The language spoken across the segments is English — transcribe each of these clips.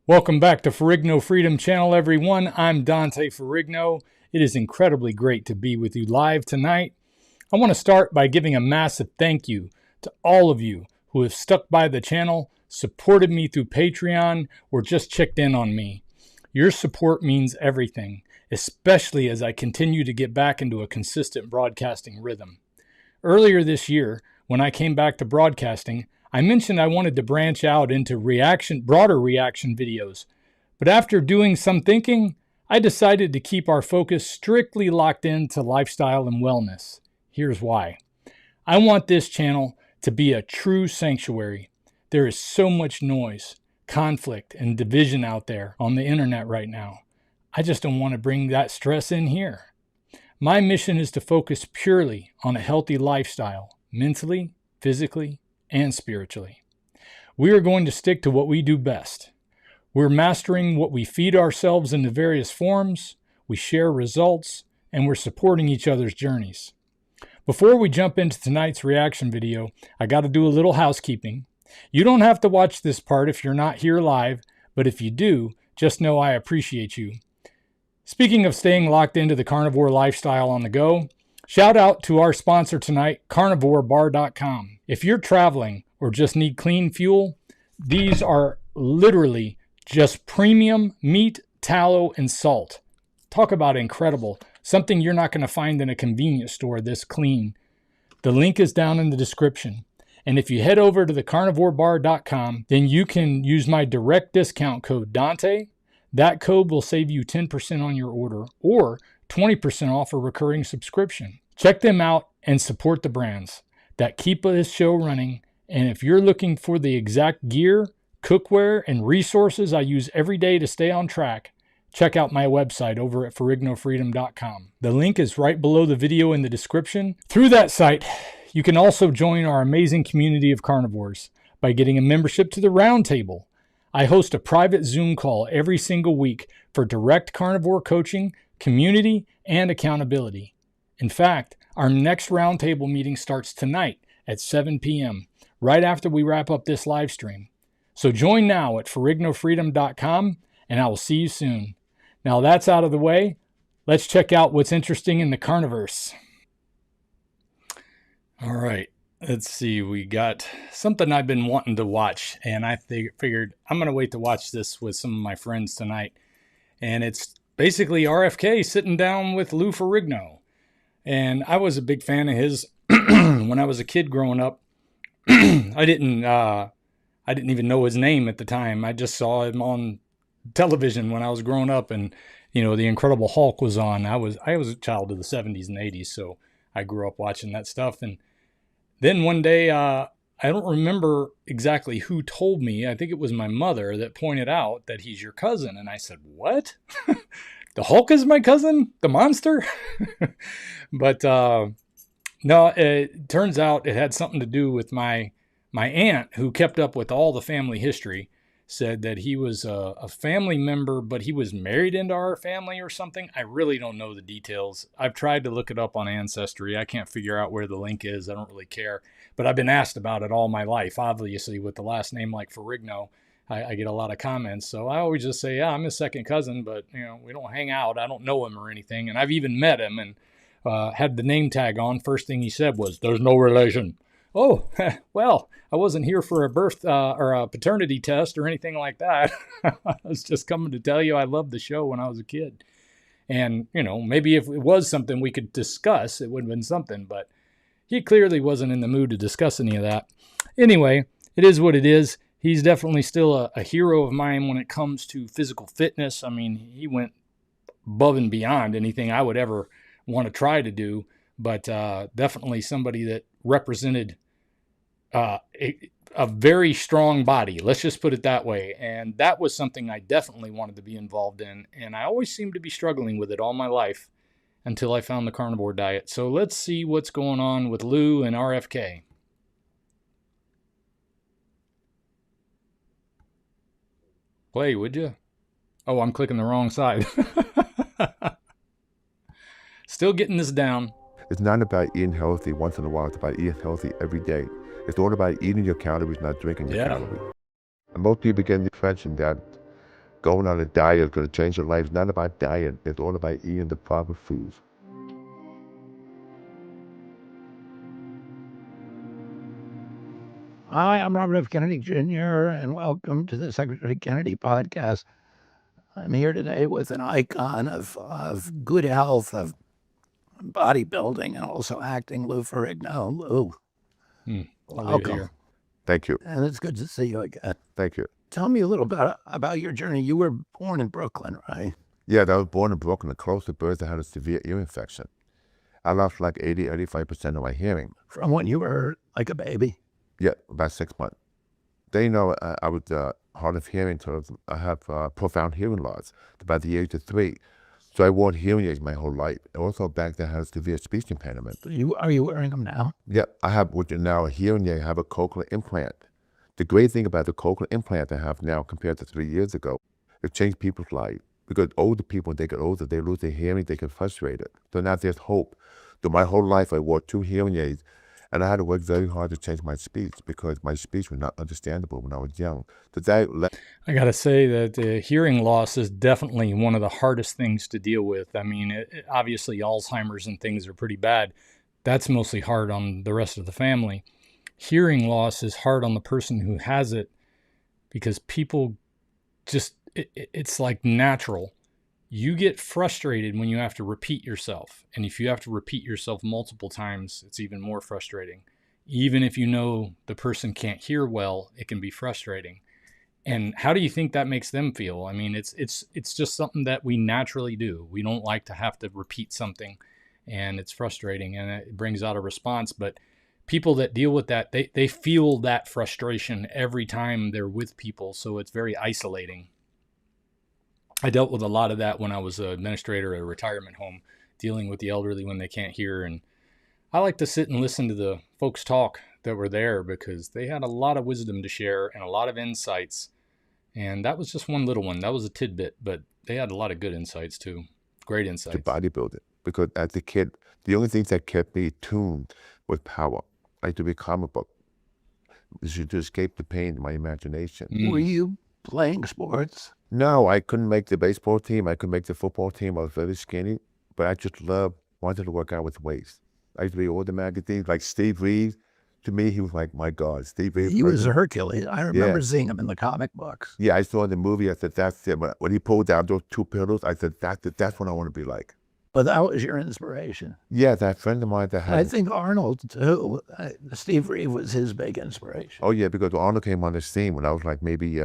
Welcome back to Ferrigno Freedom Channel, everyone. I'm Dante Ferrigno. It is incredibly great to be with you live tonight. I want to start by giving a massive thank you to all of you who have stuck by the channel, supported me through Patreon, or just checked in on me. Your support means everything, especially as I continue to get back into a consistent broadcasting rhythm. Earlier this year, when I came back to broadcasting, I mentioned I wanted to branch out into broader reaction videos. But after doing some thinking, I decided to keep our focus strictly locked into lifestyle and wellness. Here's why. I want this channel to be a true sanctuary. There is so much noise, conflict, and division out there on the internet right now. I just don't want to bring that stress in here. My mission is to focus purely on a healthy lifestyle, mentally, physically, and spiritually. We are going to stick to what we do best. We're mastering what we feed ourselves in the various forms, we share results, and we're supporting each other's journeys. Before we jump into tonight's reaction video, I got to do a little housekeeping. You don't have to watch this part if you're not here live, but if you do, just know I appreciate you. Speaking of staying locked into the carnivore lifestyle on the go, shout out to our sponsor tonight, carnivorebar.com. If you're traveling or just need clean fuel, these are literally just premium meat, tallow, and salt. Talk about incredible. Something you're not going to find in a convenience store this clean. The link is down in the description. And if you head over to the carnivorebar.com, then you can use my direct discount code Dante. That code will save you 10% on your order or 20% off a recurring subscription. Check them out and support the brands that keep this show running. And if you're looking for the exact gear, cookware, and resources I use every day to stay on track, check out my website over at ferrignofreedom.com. The link is right below the video in the description. Through that site, you can also join our amazing community of carnivores by getting a membership to the Roundtable. I host a private Zoom call every single week for direct carnivore coaching, community, and accountability. In fact, our next Roundtable meeting starts tonight at 7 p.m., right after we wrap up this live stream. So join now at ferrignofreedom.com, and I will see you soon. Now that's out of the way, let's check out what's interesting in the carniverse. All right. Let's see, we got something I've been wanting to watch, and I figured I'm going to wait to watch this with some of my friends tonight. And it's basically RFK sitting down with Lou Ferrigno. And I was a big fan of his when I was a kid growing up. I didn't even know his name at the time. I just saw him on television when I was growing up, and the Incredible Hulk was on. I was a child of the 70s and 80s, so I grew up watching that stuff. And then one day, I don't remember exactly who told me. I think it was my mother that pointed out that he's your cousin. And I said, what? The Hulk is my cousin? The monster? But no, it turns out it had something to do with my aunt, who kept up with all the family history, said that he was a family member, but he was married into our family or something. I really don't know the details. I've tried to look it up on Ancestry. I can't figure out where the link is. I don't really care. But I've been asked about it all my life. Obviously, with the last name like Ferrigno, I get a lot of comments. So I always just say, yeah, I'm his second cousin, but we don't hang out. I don't know him or anything. And I've even met him and had the name tag on. First thing he said was, there's no relation. Oh, well, I wasn't here for a birth or a paternity test or anything like that. I was just coming to tell you I loved the show when I was a kid. And, maybe if it was something we could discuss, it would have been something. But he clearly wasn't in the mood to discuss any of that. Anyway, it is what it is. He's definitely still a hero of mine when it comes to physical fitness. I mean, he went above and beyond anything I would ever want to try to do. But definitely somebody that represented a very strong body. Let's just put it that way. And that was something I definitely wanted to be involved in. And I always seemed to be struggling with it all my life until I found the carnivore diet. So let's see what's going on with Lou and RFK. Play, would you? Oh, I'm clicking the wrong side. Still getting this down. It's not about eating healthy once in a while. It's about eating healthy every day. It's all about eating your calories, not drinking your calories. And most people get the impression that Going on a diet is going to change your life. It's not about diet. It's all about eating the proper foods. Hi, I'm Robert F. Kennedy Jr., and welcome to the Secretary Kennedy podcast. I'm here today with an icon of good health, of bodybuilding, and also acting, Lou Ferrigno. Lou, welcome. Thank you. And it's good to see you again. Thank you. Tell me a little about your journey. You were born in Brooklyn, right? Yeah, I was born in Brooklyn. Close to birth, I had a severe ear infection. I lost like 85% of my hearing. From when you were like a baby? Yeah, about 6 months. They know I was hard of hearing until I have profound hearing loss about the age of 3. So I wore hearing aids my whole life. Also back then I had a severe speech impediment. Are you wearing them now? Yeah, I have now a hearing aid. I have a cochlear implant. The great thing about the cochlear implant I have now compared to 3 years ago, it changed people's lives. Because older people, they get older, they lose their hearing, they get frustrated. So now there's hope. So my whole life I wore 2 hearing aids, and I had to work very hard to change my speech because my speech was not understandable when I was young. So I got to say that hearing loss is definitely one of the hardest things to deal with. I mean, obviously Alzheimer's and things are pretty bad. That's mostly hard on the rest of the family. Hearing loss is hard on the person who has it because people just, it's like natural. You get frustrated when you have to repeat yourself. And if you have to repeat yourself multiple times, it's even more frustrating. Even if you know the person can't hear well, it can be frustrating. And how do you think that makes them feel? I mean, it's just something that we naturally do. We don't like to have to repeat something, and it's frustrating and it brings out a response. But people that deal with that, they feel that frustration every time they're with people. So it's very isolating. I dealt with a lot of that when I was an administrator at a retirement home, dealing with the elderly when they can't hear. And I like to sit and listen to the folks talk that were there because they had a lot of wisdom to share and a lot of insights. And that was just one little one. That was a tidbit, but they had a lot of good insights too. Great insights. To bodybuilding. Because as a kid, the only things that kept me tuned was power. Like to be comic book. To escape the pain in my imagination. Were you playing sports? No, I couldn't make the baseball team. I couldn't make the football team. I was very skinny. But I just wanted to work out with weights. I used to read all the magazines, like Steve Reeves. To me, he was like, my God, Steve Reeves. He was a Hercules. I remember seeing him in the comic books. Yeah, I saw the movie. I said, that's it. When he pulled down those 2 pillows, I said, that's what I want to be like. But that was your inspiration. Yeah, that friend of mine that had... I think Arnold, too. Steve Reeves was his big inspiration. Oh, yeah, because Arnold came on the scene when I was like maybe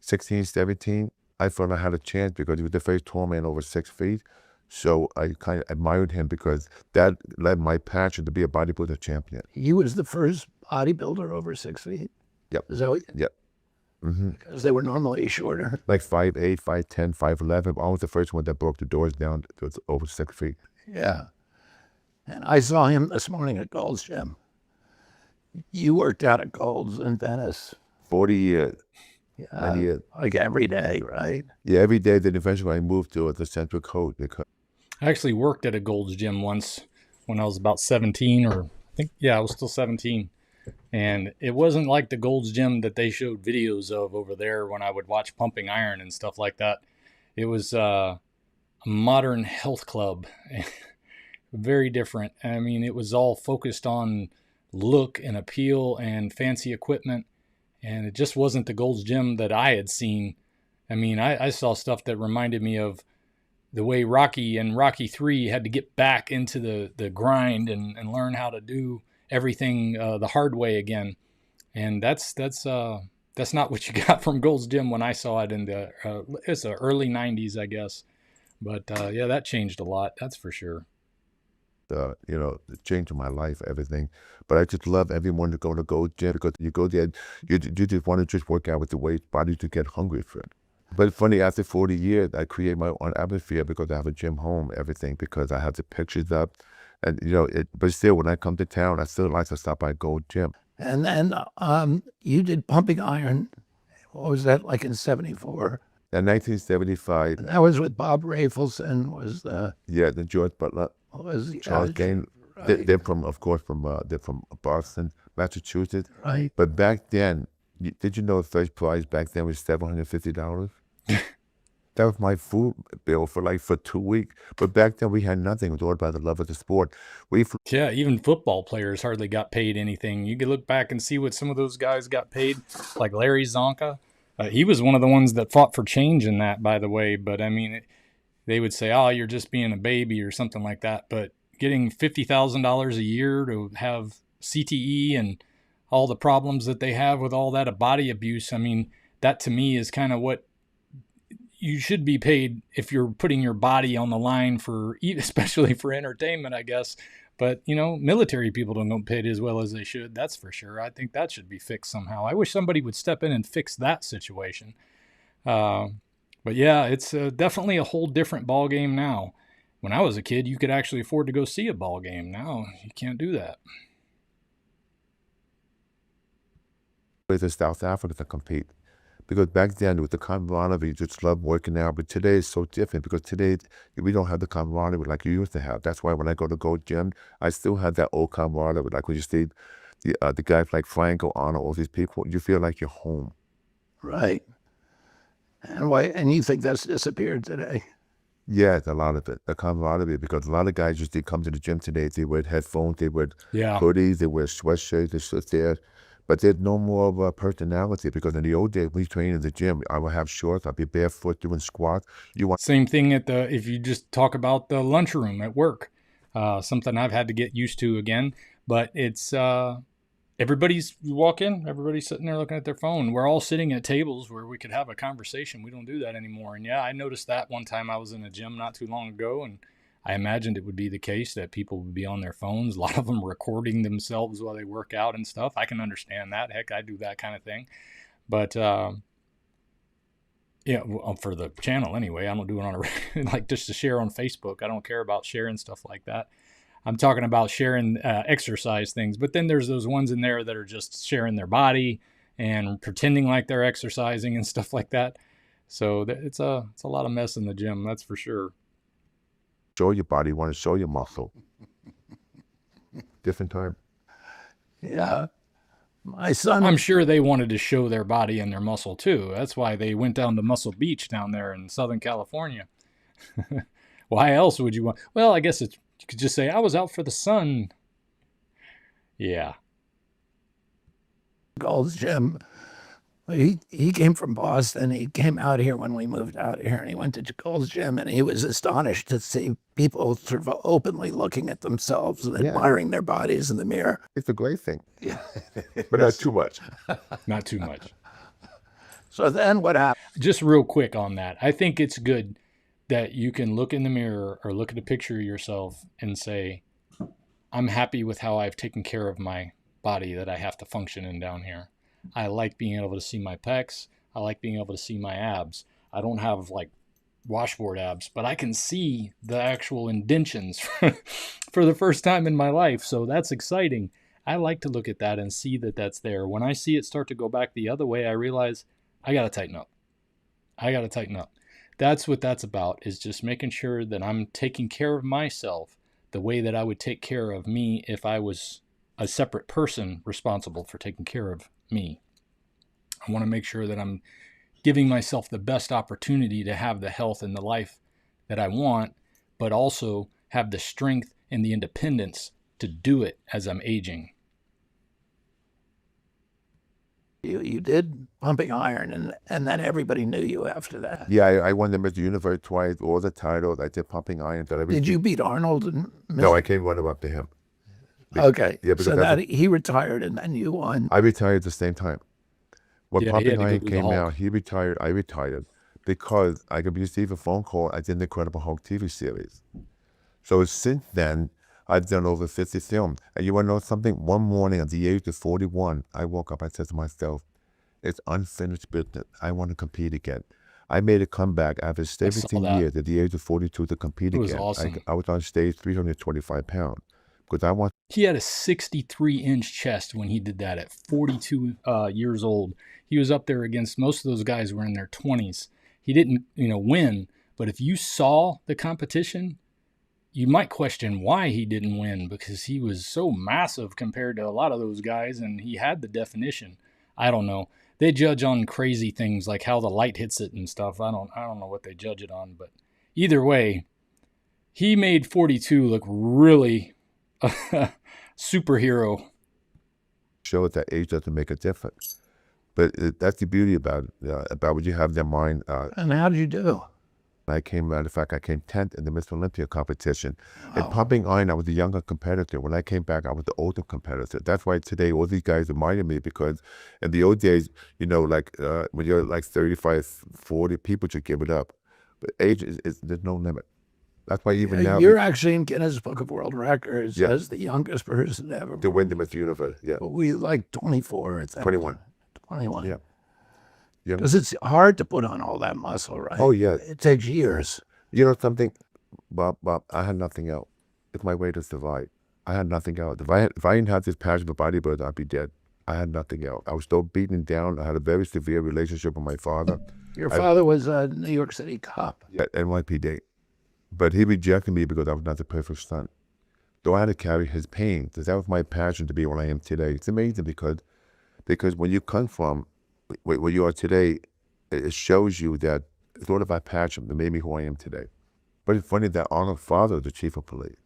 16, 17. I thought I had a chance because he was the first tall man over 6 feet. So I kind of admired him because that led my passion to be a bodybuilder champion. He was the first bodybuilder over 6 feet? Yep. Is that what? Yep. Mm-hmm. Because they were normally shorter. Like 5'8", 5'10", 5'11". I was the first one that broke the doors down to over 6 feet. Yeah. And I saw him this morning at Gold's Gym. You worked out at Gold's in Venice. 40 years. Yeah, like every day, right? Yeah, every day. Then eventually I moved to the Central Coast. Because I actually worked at a Gold's Gym once when I was about 17 or I think, yeah, I was still 17. And it wasn't like the Gold's Gym that they showed videos of over there when I would watch Pumping Iron and stuff like that. It was a modern health club. Very different. I mean, it was all focused on look and appeal and fancy equipment. And it just wasn't the Gold's Gym that I had seen. I mean, I saw stuff that reminded me of the way Rocky and Rocky 3 had to get back into the grind and learn how to do everything the hard way again. And that's not what you got from Gold's Gym when I saw it in the it's the early 90s, I guess. But yeah, that changed a lot. That's for sure. The change in my life, everything. But I just love everyone to go to Gold's Gym because you go there, you just want to just work out with the weight, body to get hungry for it. But it's funny, after 40 years, I create my own atmosphere because I have a gym home, everything, because I have the pictures up. And, but still, when I come to town, I still like to stop by Gold's Gym. And then you did Pumping Iron. What was that, like in 74? In 1975. That was with Bob Rafelson, was the... Yeah, the George Butler. Was Charles Gaines. Right. They're from Boston, Massachusetts. Right. But back then, did you know the first prize back then was $750? That was my food bill for 2 weeks. But back then we had nothing. It was all about the love of the sport. Yeah, even football players hardly got paid anything. You could look back and see what some of those guys got paid, like Larry Zonka. He was one of the ones that fought for change in that, by the way. But I mean, they would say, "Oh, you're just being a baby" or something like that. But getting $50,000 a year to have CTE and all the problems that they have with all that body abuse, I mean, that to me is kind of what you should be paid if you're putting your body on the line for, especially for entertainment, I guess. But, you know, military people don't get paid as well as they should. That's for sure. I think that should be fixed somehow. I wish somebody would step in and fix that situation. But yeah, it's definitely a whole different ball game now. When I was a kid, you could actually afford to go see a ball game. Now you can't do that. To South Africa to compete. Because back then with the camaraderie, you just loved working out. But today is so different because today we don't have the camaraderie like you used to have. That's why when I go to Go Gym, I still have that old camaraderie. Like when you see the guys like Franco, Arnold, all these people, you feel like you're home. Right. And why? And you think that's disappeared today? Yeah, it's a lot of it. The camaraderie, because a lot of guys just they come to the gym today, they wear headphones, they wear hoodies, they wear sweatshirts, they sit there. But there's no more of a personality because in the old days, we trained in the gym. I would have shorts. I'd be barefoot doing squats. Same thing if you just talk about the lunchroom at work, something I've had to get used to again. But it's you walk in, everybody's sitting there looking at their phone. We're all sitting at tables where we could have a conversation. We don't do that anymore. And yeah, I noticed that one time I was in a gym not too long ago, and I imagined it would be the case that people would be on their phones, a lot of them recording themselves while they work out and stuff. I can understand that. Heck, I do that kind of thing. But yeah, well, for the channel anyway, I don't do it on like just to share on Facebook. I don't care about sharing stuff like that. I'm talking about sharing exercise things. But then there's those ones in there that are just sharing their body and pretending like they're exercising and stuff like that. So it's a lot of mess in the gym, that's for sure. Show your body, you want to show your muscle. Different time. Yeah. My son. I'm sure they wanted to show their body and their muscle too. That's why they went down to Muscle Beach down there in Southern California. Why else would you want? Well, I guess you could just say, I was out for the sun. Yeah. Gold's Gym. He came from Boston. He came out here when we moved out here, and he went to Gold's Gym, and he was astonished to see people sort of openly looking at themselves and admiring their bodies in the mirror. It's a great thing. Yeah. But not too much. Not too much. So then what happened? Just real quick on that. I think it's good that you can look in the mirror or look at a picture of yourself and say, I'm happy with how I've taken care of my body that I have to function in down here. I like being able to see my pecs. I like being able to see my abs. I don't have like washboard abs, but I can see the actual indentions for the first time in my life. So that's exciting. I like to look at that and see that that's there. When I see it start to go back the other way, I realize I got to tighten up. That's what that's about, is just making sure that I'm taking care of myself the way that I would take care of me if I was a separate person responsible for taking care of me. I want to make sure that I'm giving myself the best opportunity to have the health and the life that I want, but also have the strength and the independence to do it as I'm aging. You did pumping iron, and then everybody knew you after that. Yeah, I won the Mr. Universe twice, all the titles. I did pumping iron. Did you beat Arnold? No, I came running up to him. Okay, yeah, so that he retired and then you won. I retired at the same time. When pumping iron came out, he retired, I retired, because I could receive a phone call. I did the Incredible Hulk TV series. So since then, I've done over 50 films. And you want to know something? One morning at the age of 41, I woke up, I said to myself, it's unfinished business. I want to compete again. I made a comeback after 17 years at the age of 42 to compete again. Awesome. I was on stage 325 pounds. He had a 63-inch chest when he did that at 42 years old. He was up there against most of those guys who were in their 20s. He didn't, win, but if you saw the competition, you might question why he didn't win, because he was so massive compared to a lot of those guys, and he had the definition. I don't know. they judge on crazy things like how the light hits it and stuff. I don't know what they judge it on, but either way, he made 42 look really superhero. Show that age doesn't make a difference. But that's the beauty about what you have in your mind. And how did you do? I came 10th in the Mr. Olympia competition. In pumping iron, I was a younger competitor. When I came back, I was the older competitor. That's why today all these guys admire me, because in the old days, when you're like 35, 40, people should give it up. But age there's no limit. That's why even now... You're actually in Guinness Book of World Records as the youngest person ever. To win the Miss Universe, yeah. But we like 24 at that 21. 21. Yeah. Because it's hard to put on all that muscle, right? Oh, yeah. It takes years. You know something, Bob, I had nothing else. It's my way to survive. I had nothing else. If I didn't have this passion for bodybuilding, I'd be dead. I had nothing else. I was so beaten down. I had a very severe relationship with my father. Your father was a New York City cop. Yeah, NYPD. But he rejected me because I was not the perfect son. Though I had to carry his pain, because that was my passion to be what I am today. It's amazing because when you come from where you are today, it shows you that it's all about passion that made me who I am today. But it's funny that Arnold's father was the chief of police.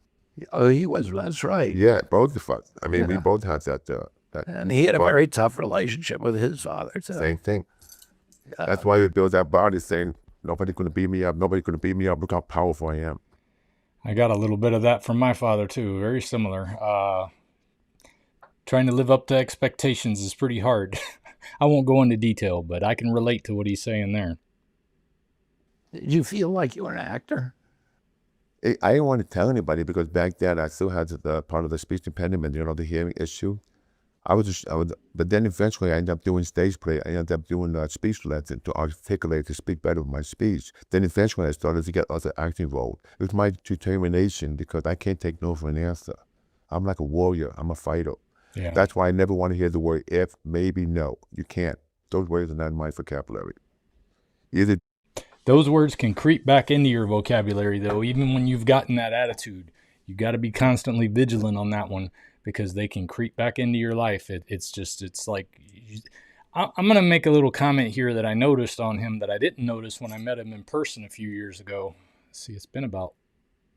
Oh, he was. That's right. Yeah, both of us. I mean, we both had that. And he had a very tough relationship with his father, too. Same thing. That's why we built that body, saying, nobody's going to beat me up. Nobody's going to beat me up. Look how powerful I am. I got a little bit of that from my father, too. Very similar. Trying to live up to expectations is pretty hard. I won't go into detail, but I can relate to what he's saying there. Did you feel like you were an actor? I didn't want to tell anybody because back then I still had the part of the speech impediment, the hearing issue. But then eventually I ended up doing stage play. I ended up doing speech lessons to articulate, to speak better with my speech. Then eventually I started to get other acting roles. It was my determination because I can't take no for an answer. I'm like a warrior. I'm a fighter. Yeah. That's why I never want to hear the word if, maybe, no. You can't. Those words are not in my vocabulary. Those words can creep back into your vocabulary, though, even when you've gotten that attitude. You got to be constantly vigilant on that one because they can creep back into your life. It's like, I'm going to make a little comment here that I noticed on him that I didn't notice when I met him in person a few years ago. See, it's been about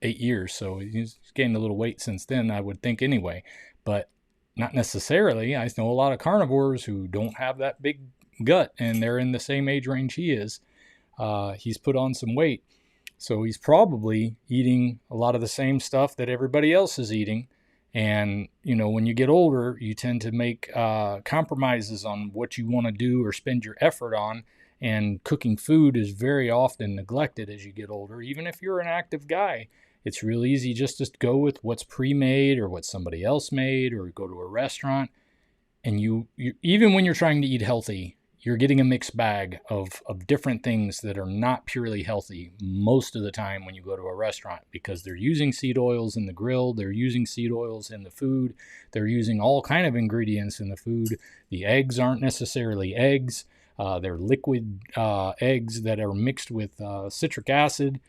8 years, so he's gained a little weight since then, I would think anyway. But not necessarily. I know a lot of carnivores who don't have that big gut, and they're in the same age range he is. He's put on some weight. So he's probably eating a lot of the same stuff that everybody else is eating. And, when you get older, you tend to make compromises on what you want to do or spend your effort on. And cooking food is very often neglected as you get older. Even if you're an active guy, it's real easy just to go with what's pre-made or what somebody else made, or go to a restaurant. And you even when you're trying to eat healthy, you're getting a mixed bag of different things that are not purely healthy most of the time when you go to a restaurant, because they're using seed oils in the grill, they're using seed oils in the food, they're using all kind of ingredients in the food. The eggs aren't necessarily eggs. They're liquid eggs that are mixed with citric acid.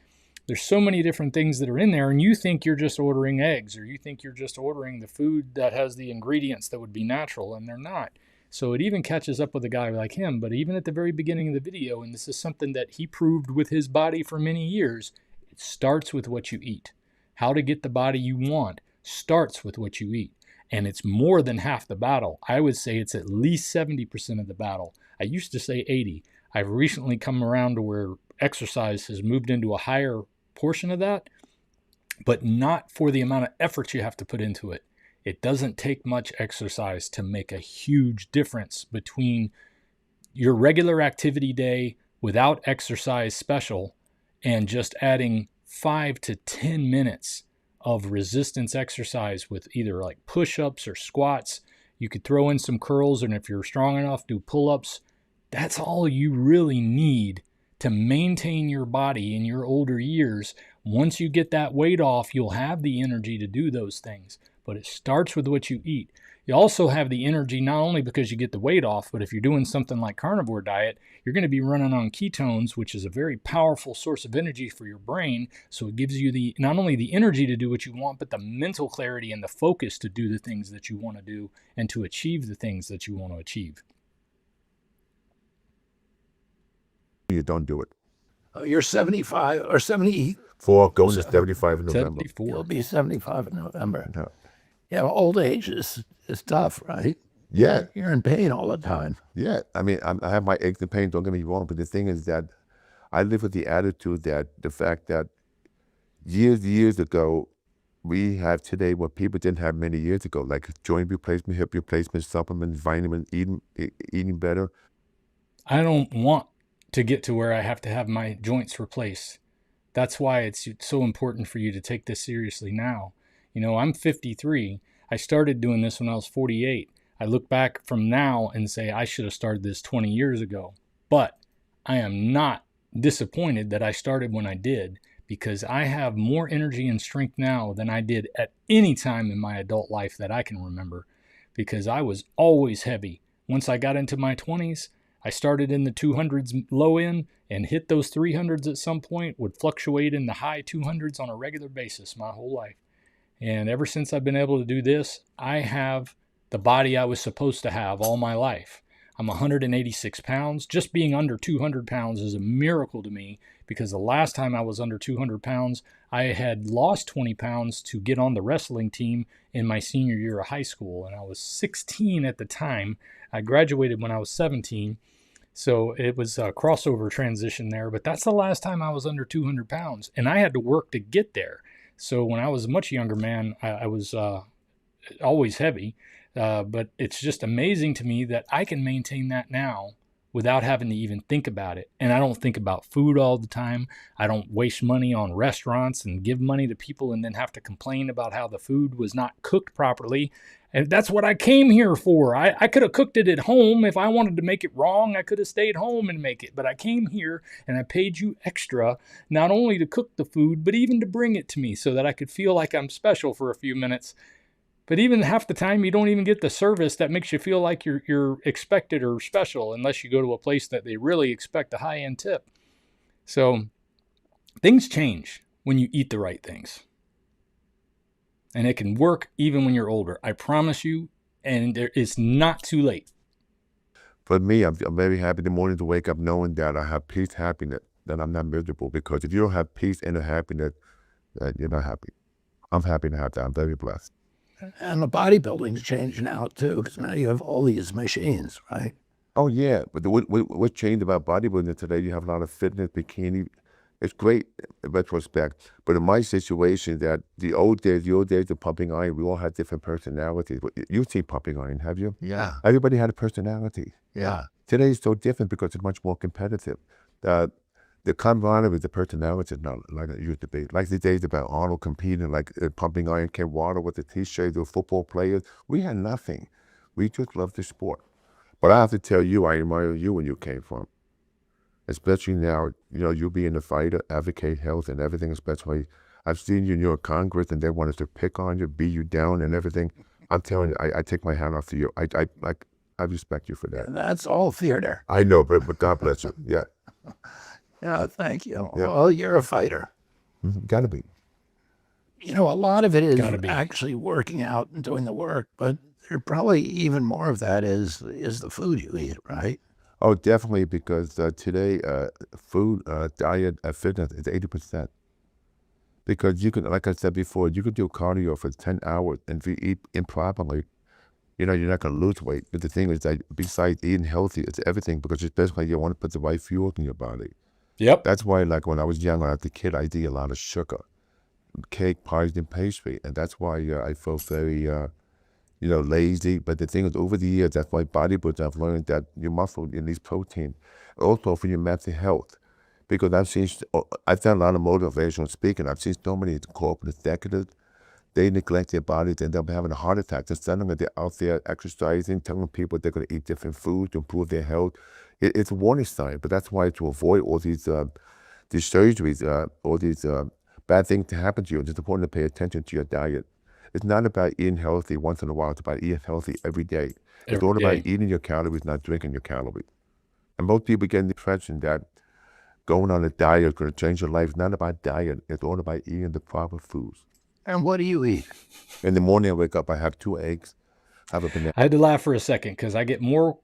There's so many different things that are in there, and you think you're just ordering eggs, or you think you're just ordering the food that has the ingredients that would be natural, and they're not. So it even catches up with a guy like him. But even at the very beginning of the video, and this is something that he proved with his body for many years, it starts with what you eat. How to get the body you want starts with what you eat. And it's more than half the battle. I would say it's at least 70% of the battle. I used to say 80. I've recently come around to where exercise has moved into a higher portion of that, but not for the amount of effort you have to put into it. It doesn't take much exercise to make a huge difference between your regular activity day without exercise special and just adding 5 to 10 minutes of resistance exercise with either like push-ups or squats. You could throw in some curls, and if you're strong enough, do pull-ups. That's all you really need to maintain your body in your older years. Once you get that weight off, you'll have the energy to do those things. But it starts with what you eat. You also have the energy not only because you get the weight off, but if you're doing something like carnivore diet, you're going to be running on ketones, which is a very powerful source of energy for your brain. So it gives you not only the energy to do what you want, but the mental clarity and the focus to do the things that you want to do and to achieve the things that you want to achieve. You don't do it. Oh, you're 75 or 70. 4 going to 75 in November. 74. You'll be 75 in November. No. Yeah, old age is tough, right? Yeah, You're in pain all the time. yeah. I mean, I have my aches and pains, don't get me wrong, but the thing is that I live with the attitude that the fact that years ago, we have today what people didn't have many years ago, like joint replacement, hip replacement, supplements, vitamins, eating better. I don't want to get to where I have to have my joints replaced. That's why it's so important for you to take this seriously now. You know, I'm 53. I started doing this when I was 48. I look back from now and say I should have started this 20 years ago. But I am not disappointed that I started when I did, because I have more energy and strength now than I did at any time in my adult life that I can remember, because I was always heavy. Once I got into my 20s, I started in the 200s low end and hit those 300s at some point, would fluctuate in the high 200s on a regular basis my whole life. And ever since I've been able to do this, I have the body I was supposed to have all my life. I'm 186 pounds. Just being under 200 pounds is a miracle to me, because the last time I was under 200 pounds, I had lost 20 pounds to get on the wrestling team in my senior year of high school. And I was 16 at the time. I graduated when I was 17. So it was a crossover transition there. But that's the last time I was under 200 pounds. And I had to work to get there. So when I was a much younger man, I was always heavy. But it's just amazing to me that I can maintain that now without having to even think about it. And I don't think about food all the time. I don't waste money on restaurants and give money to people and then have to complain about how the food was not cooked properly. And that's what I came here for. I could have cooked it at home. If I wanted to make it wrong, I could have stayed home and make it. But I came here and I paid you extra, not only to cook the food, but even to bring it to me so that I could feel like I'm special for a few minutes. But even half the time, you don't even get the service that makes you feel like you're expected or special, unless you go to a place that they really expect a high-end tip. So things change when you eat the right things. And it can work even when you're older. I promise you, and it's not too late. For me, I'm very happy in the morning to wake up knowing that I have peace, happiness, that I'm not miserable. Because if you don't have peace and happiness, you're not happy. I'm happy to have that. I'm very blessed. And the bodybuilding's changed now too, because now you have all these machines, right? Oh yeah, but what changed about bodybuilding today? You have a lot of fitness, bikini. It's great in retrospect. But in my situation, that the old days of pumping iron, we all had different personalities. You've seen pumping iron, have you? Yeah. Everybody had a personality. Yeah. Today is so different because it's much more competitive. The camaraderie with the personality is not like it used to be. Like the days about Arnold competing, like pumping iron, Ken Water with the T-shirts, or football players. We had nothing. We just loved the sport. But I have to tell you, I admire you when you came from. Especially now, you being a fighter, advocate health and everything, especially. I've seen you in your Congress and they wanted to pick on you, beat you down and everything. I'm telling you, I take my hat off to you. I respect you for that. And that's all theater. I know, but God bless you. Yeah. Yeah, thank you. Yeah. Well, you're a fighter. Gotta be. A lot of it is actually working out and doing the work, but there probably even more of that is the food you eat, right? Oh, definitely, because today food, diet, fitness is 80%. Because you can, like I said before, you could do cardio for 10 hours, and if you eat improperly, you're not going to lose weight. But the thing is that besides eating healthy, it's everything, because especially you want to put the right fuel in your body. Yep. That's why, like when I was young, as a kid, I did a lot of sugar, cake, pies, and pastry, and that's why I felt very, lazy. But the thing is, over the years, that's why bodybuilders have learned that your muscle needs protein, also for your mental health. Because I've done a lot of motivational speaking. I've seen so many corporate executives, they neglect their bodies and they'll be having a heart attack. Instead of they're out there exercising, telling people they're going to eat different foods to improve their health. It's a warning sign, but that's why, to avoid all these surgeries, all these bad things to happen to you, it's important to pay attention to your diet. It's not about eating healthy once in a while. It's about eating healthy every day. It's all about eating your calories, not drinking your calories. And most people get the impression that going on a diet is going to change your life. It's not about diet. It's all about eating the proper foods. And what do you eat? In the morning, I wake up, I have 2 eggs, have a banana. I had to laugh for a second because I get more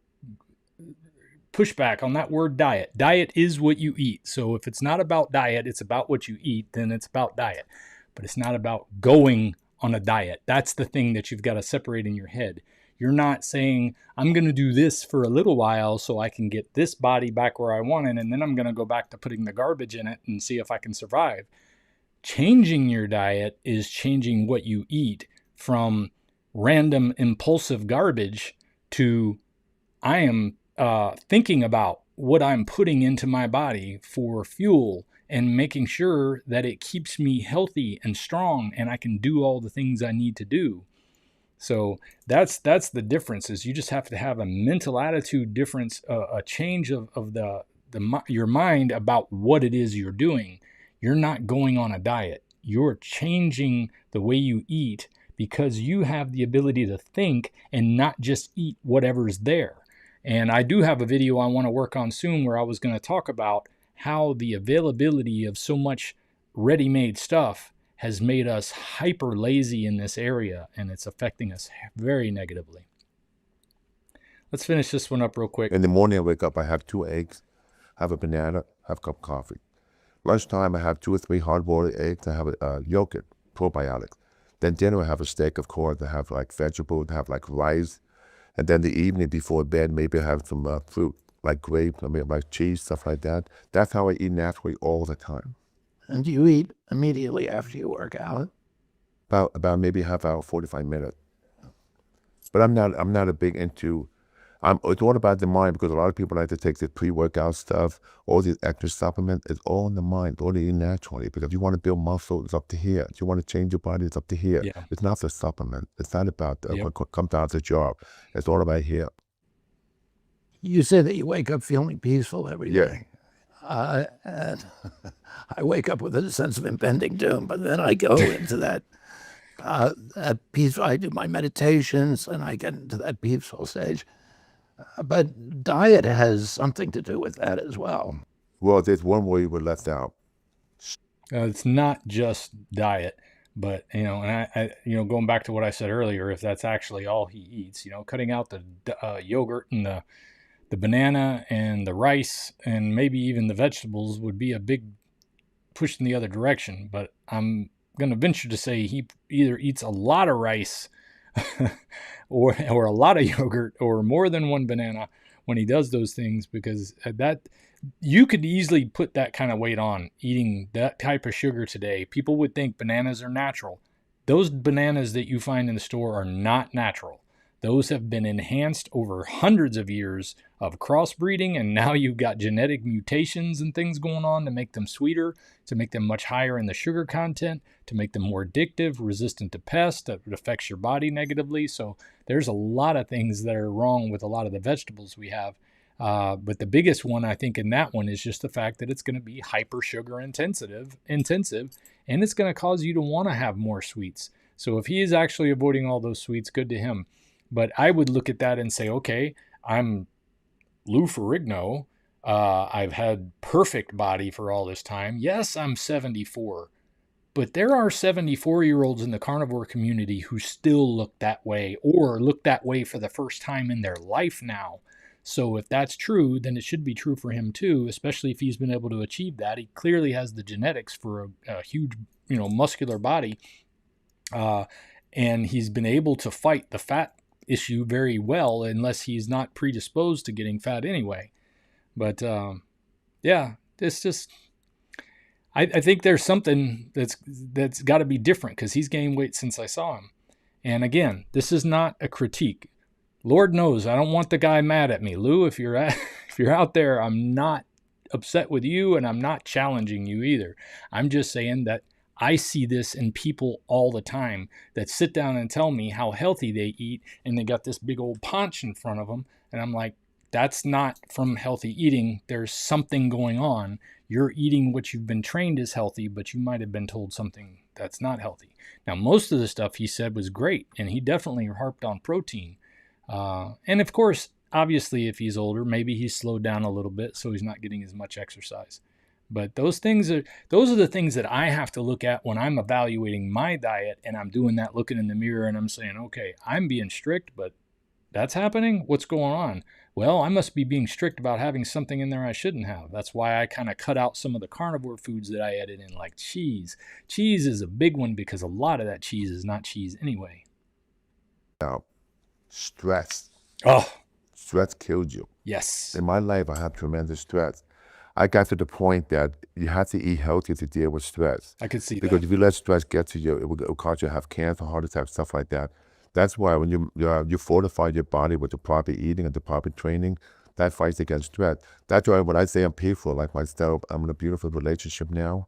pushback on that word diet. Diet is what you eat. So if it's not about diet, it's about what you eat, then it's about diet. But it's not about going on a diet. That's the thing that you've got to separate in your head. You're not saying, I'm going to do this for a little while so I can get this body back where I want it, and then I'm going to go back to putting the garbage in it and see if I can survive. Changing your diet is changing what you eat from random impulsive garbage to I am thinking about what I'm putting into my body for fuel and making sure that it keeps me healthy and strong and I can do all the things I need to do. So that's the difference, is you just have to have a mental attitude difference, a change of your mind about what it is you're doing. You're not going on a diet. You're changing the way you eat because you have the ability to think and not just eat whatever's there. And I do have a video I want to work on soon where I was going to talk about how the availability of so much ready-made stuff has made us hyper lazy in this area, and it's affecting us very negatively. Let's finish this one up real quick. In the morning I wake up, I have 2 eggs, have a banana, have a cup of coffee. Lunchtime I have 2 or 3 hard-boiled eggs, I have a yogurt, probiotics. Then dinner I have a steak, of course, I have like vegetables, I have like rice. And then the evening before bed, maybe I have some fruit, like grapes, like cheese, stuff like that. That's how I eat naturally all the time. And do you eat immediately after you work out? About maybe half hour, 45 minutes. But I'm not a big into, it's all about the mind, because a lot of people like to take the pre-workout stuff, all these extra supplements. It's all in the mind, all you eat naturally. Because if you want to build muscle, it's up to here. If you want to change your body, it's up to here. Yeah. It's not the supplement. It's not about what comes out of the jar. It's all about here. You say that you wake up feeling peaceful every day. And I wake up with a sense of impending doom, but then I go into that peaceful, I do my meditations and I get into that peaceful stage. But diet has something to do with that as well. Well, there's one way we were left out. It's not just diet, but, and I going back to what I said earlier, if that's actually all he eats, cutting out the yogurt and the banana and the rice and maybe even the vegetables would be a big push in the other direction. But I'm going to venture to say he either eats a lot of rice or a lot of yogurt or more than one banana when he does those things, because that you could easily put that kind of weight on eating that type of sugar today. People would think bananas are natural. Those bananas that you find in the store are not natural. Those have been enhanced over hundreds of years of crossbreeding, and now you've got genetic mutations and things going on to make them sweeter, to make them much higher in the sugar content, to make them more addictive, resistant to pests, that affects your body negatively. So there's a lot of things that are wrong with a lot of the vegetables we have. But the biggest one, I think, in that one is just the fact that it's going to be hyper sugar intensive, and it's going to cause you to want to have more sweets. So if he is actually avoiding all those sweets, good to him. But I would look at that and say, okay, I'm Lou Ferrigno. I've had perfect body for all this time. Yes, I'm 74. But there are 74-year-olds in the carnivore community who still look that way, or look that way for the first time in their life now. So if that's true, then it should be true for him too, especially if he's been able to achieve that. He clearly has the genetics for a huge, muscular body. And he's been able to fight the fat issue very well, unless he's not predisposed to getting fat anyway. But it's just, I think there's something that's got to be different, because he's gained weight since I saw him. And again, this is not a critique. Lord knows I don't want the guy mad at me. Lou, if you're out there, I'm not upset with you, and I'm not challenging you either. I'm just saying that I see this in people all the time that sit down and tell me how healthy they eat, and they got this big old paunch in front of them. And I'm like, that's not from healthy eating. There's something going on. You're eating what you've been trained is healthy, but you might have been told something that's not healthy. Now, most of the stuff he said was great, and he definitely harped on protein. And of course, obviously, if he's older, maybe he's slowed down a little bit, so he's not getting as much exercise. But those are the things that I have to look at when I'm evaluating my diet, and I'm doing that, looking in the mirror, and I'm saying, okay, I'm being strict, but that's happening. What's going on? well, I must be being strict about having something in there I shouldn't have. That's why I kind of cut out some of the carnivore foods that I added in, like cheese. Cheese is a big one because a lot of that cheese is not cheese anyway. Now, stress. Oh, Stress killed you. yes. In my life, I have tremendous stress. I got to the point that you have to eat healthy to deal with stress. I could see Because that. if you let stress get to you, it will cause you to have cancer, heart attack, stuff like that. That's why when you fortify your body with the proper eating and the proper training, that fights against stress. That's why when I say I'm peaceful, like myself, I'm in a beautiful relationship now.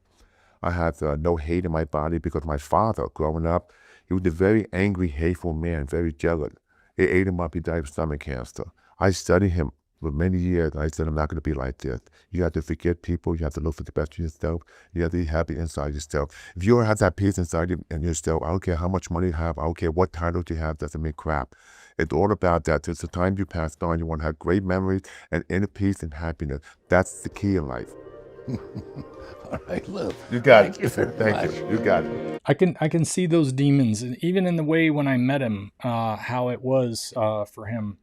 I have no hate in my body because my father, growing up, he was a very angry, hateful man, very jealous. It ate him up. He died of stomach cancer. I studied him for many years. I said, I'm not going to be like this. You have to forget people. You have to look for the best of yourself. You have to be happy inside yourself. If you don't have that peace inside yourself, I don't care how much money you have. I don't care what title you have. Doesn't mean crap. It's all about that. It's the time you passed on. You want to have great memories and inner peace and happiness. That's the key in life. All right, Lou. You got it. Thank you very Thank much. you. You got it. I can see those demons, and even in the way when I met him, how it was for him,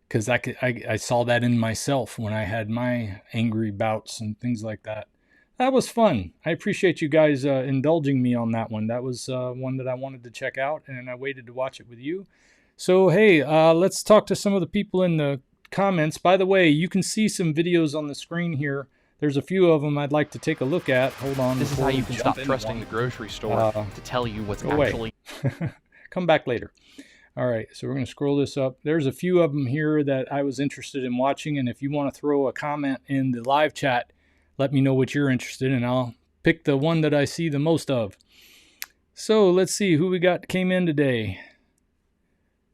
because I saw that in myself when I had my angry bouts and things like that. That was fun. I appreciate you guys indulging me on that one. That was one that I wanted to check out, and I waited to watch it with you. So hey, let's talk to some of the people in the comments. By the way, you can see some videos on the screen here. There's a few of them I'd like to take a look at. Hold on. This is how you can stop trusting the grocery store to tell you what's actually... Come back later. All right, so we're going to scroll this up. There's a few of them here that I was interested in watching, and if you want to throw a comment in the live chat, let me know what you're interested in, and I'll pick the one that I see the most of. So let's see who we got came in today.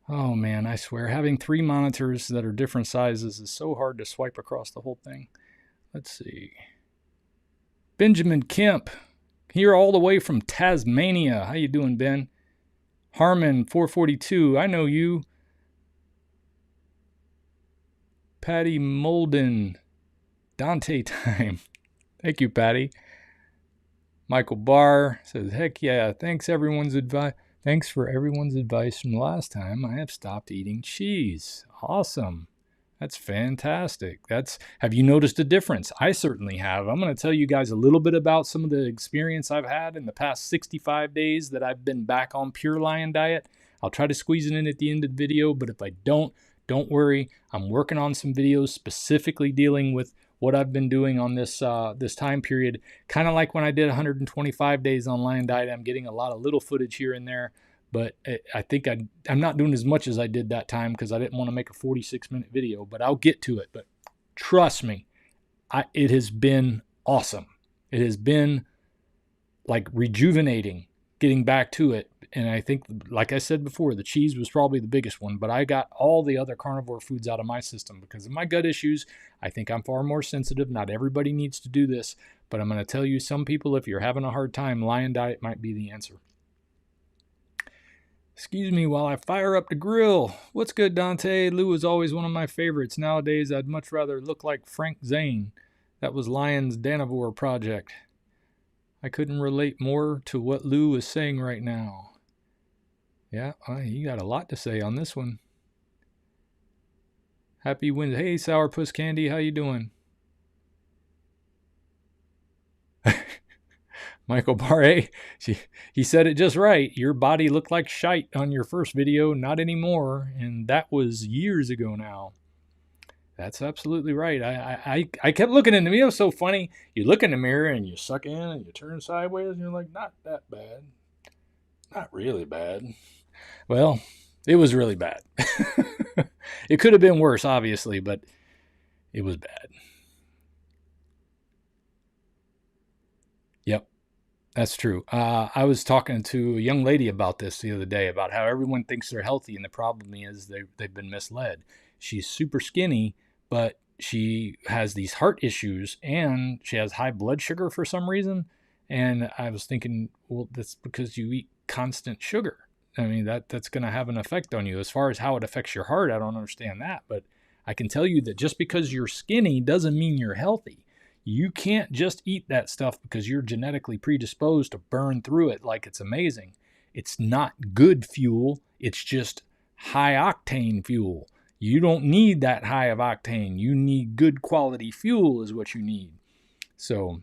Oh man, I swear, having 3 monitors that are different sizes is so hard to swipe across the whole thing. Let's see. Benjamin Kemp, here all the way from Tasmania. How you doing, Ben? Harmon 442, I know you. Patty Molden, Dante time. Thank you, Patty. Michael Barr says, heck yeah, thanks for everyone's advice from last time. I have stopped eating cheese. Awesome. That's fantastic. Have you noticed a difference? I certainly have. I'm going to tell you guys a little bit about some of the experience I've had in the past 65 days that I've been back on Pure Lion diet. I'll try to squeeze it in at the end of the video, but if I don't worry. I'm working on some videos specifically dealing with what I've been doing on this time period. Kind of like when I did 125 days on Lion diet. I'm getting a lot of little footage here and there. But I think I'm not doing as much as I did that time because I didn't want to make a 46-minute video, but I'll get to it. But trust me, it has been awesome. It has been like rejuvenating getting back to it. And I think, like I said before, the cheese was probably the biggest one, but I got all the other carnivore foods out of my system because of my gut issues. I think I'm far more sensitive. Not everybody needs to do this, but I'm going to tell you, some people, if you're having a hard time, Lion diet might be the answer. Excuse me while I fire up the grill. What's good, Dante? Lou is always one of my favorites. Nowadays, I'd much rather look like Frank Zane. That was Lion's Danivore project. I couldn't relate more to what Lou was saying right now. Yeah, you got a lot to say on this one. Happy Wednesday. Hey, Sourpuss Candy, how you doing? Michael Barre, he said it just right. Your body looked like shite on your first video, not anymore, and that was years ago now. That's absolutely right. I kept looking in the mirror. It was so funny. You look in the mirror and you suck in and you turn sideways and you're like, not that bad. Not really bad. Well, it was really bad. It could have been worse, obviously, but it was bad. Yep. That's true. I was talking to a young lady about this the other day, about how everyone thinks they're healthy, and the problem is they've been misled. She's super skinny, but she has these heart issues, and she has high blood sugar for some reason. And I was thinking, well, that's because you eat constant sugar. I mean, that's going to have an effect on you. As far as how it affects your heart, I don't understand that. But I can tell you that just because you're skinny doesn't mean you're healthy. You can't just eat that stuff because you're genetically predisposed to burn through it like it's amazing. It's not good fuel. It's just high octane fuel. You don't need that high of octane. You need good quality fuel is what you need. So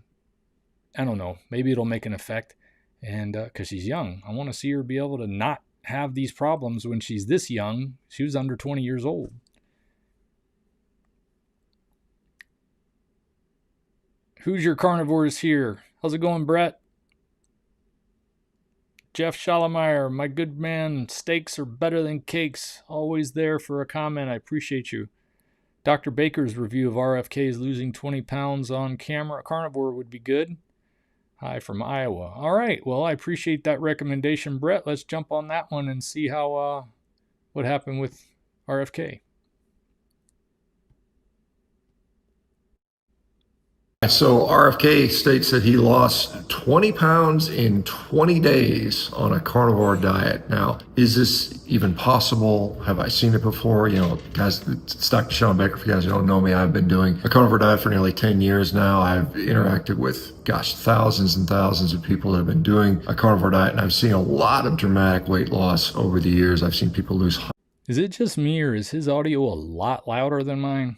I don't know. Maybe it'll make an effect. And because she's young, I want to see her be able to not have these problems when she's this young. She was under 20 years old. Who's your carnivores here? How's it going, Brett? Jeff Schallemeyer, my good man, steaks are better than cakes. Always there for a comment. I appreciate you. Dr. Baker's review of RFK's losing 20 pounds on camera carnivore would be good. Hi from Iowa. All right. Well, I appreciate that recommendation, Brett. Let's jump on that one and see how what happened with RFK. So RFK states that he lost 20 pounds in 20 days on a carnivore diet. Now, is this even possible? Have I seen it before? You know, guys, it's Dr. Shawn Baker. For you guys who don't know me, I've been doing a carnivore diet for nearly 10 years now. I've interacted with, gosh, thousands and thousands of people that have been doing a carnivore diet, and I've seen a lot of dramatic weight loss over the years. I've seen people lose. Is it just me, or is his audio a lot louder than mine?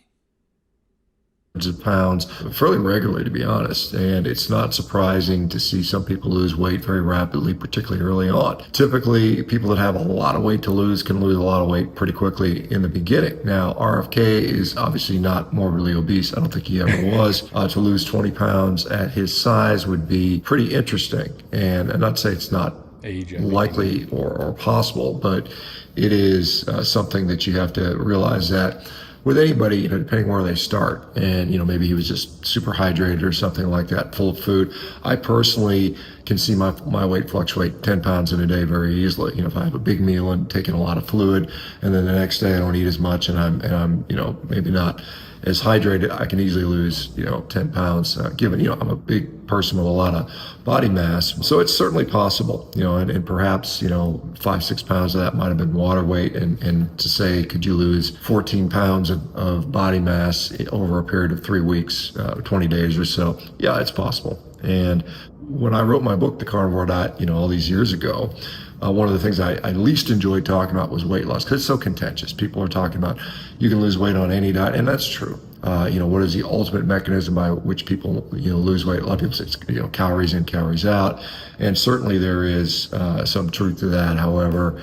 Of pounds fairly regularly, to be honest, and it's not surprising to see some people lose weight very rapidly, particularly early on. Typically, people that have a lot of weight to lose can lose a lot of weight pretty quickly in the beginning. Now, RFK is obviously not morbidly obese. I don't think he ever was. To lose 20 pounds at his size would be pretty interesting, and I'm not saying it's not likely or possible, but it is something that you have to realize that with anybody, you know, depending where they start, and, you know, maybe he was just super hydrated or something like that, full of food. I personally can see my weight fluctuate 10 pounds in a day very easily. You know, if I have a big meal and taking a lot of fluid, and then the next day I don't eat as much, and I'm, you know, maybe not as hydrated, I can easily lose, you know, 10 pounds, given, you know, I'm a big person with a lot of body mass. So it's certainly possible, you know, and perhaps, you know, 5-6 pounds of that might have been water weight. And to say, could you lose 14 pounds of body mass over a period of 3 weeks, 20 days or so? Yeah, it's possible. And when I wrote my book, The Carnivore Diet, you know, all these years ago, one of the things I least enjoyed talking about was weight loss, because it's so contentious. People are talking about you can lose weight on any diet, and that's true. You know, what is the ultimate mechanism by which people, you know, lose weight? A lot of people say it's, you know, calories in, calories out, and certainly there is some truth to that. However,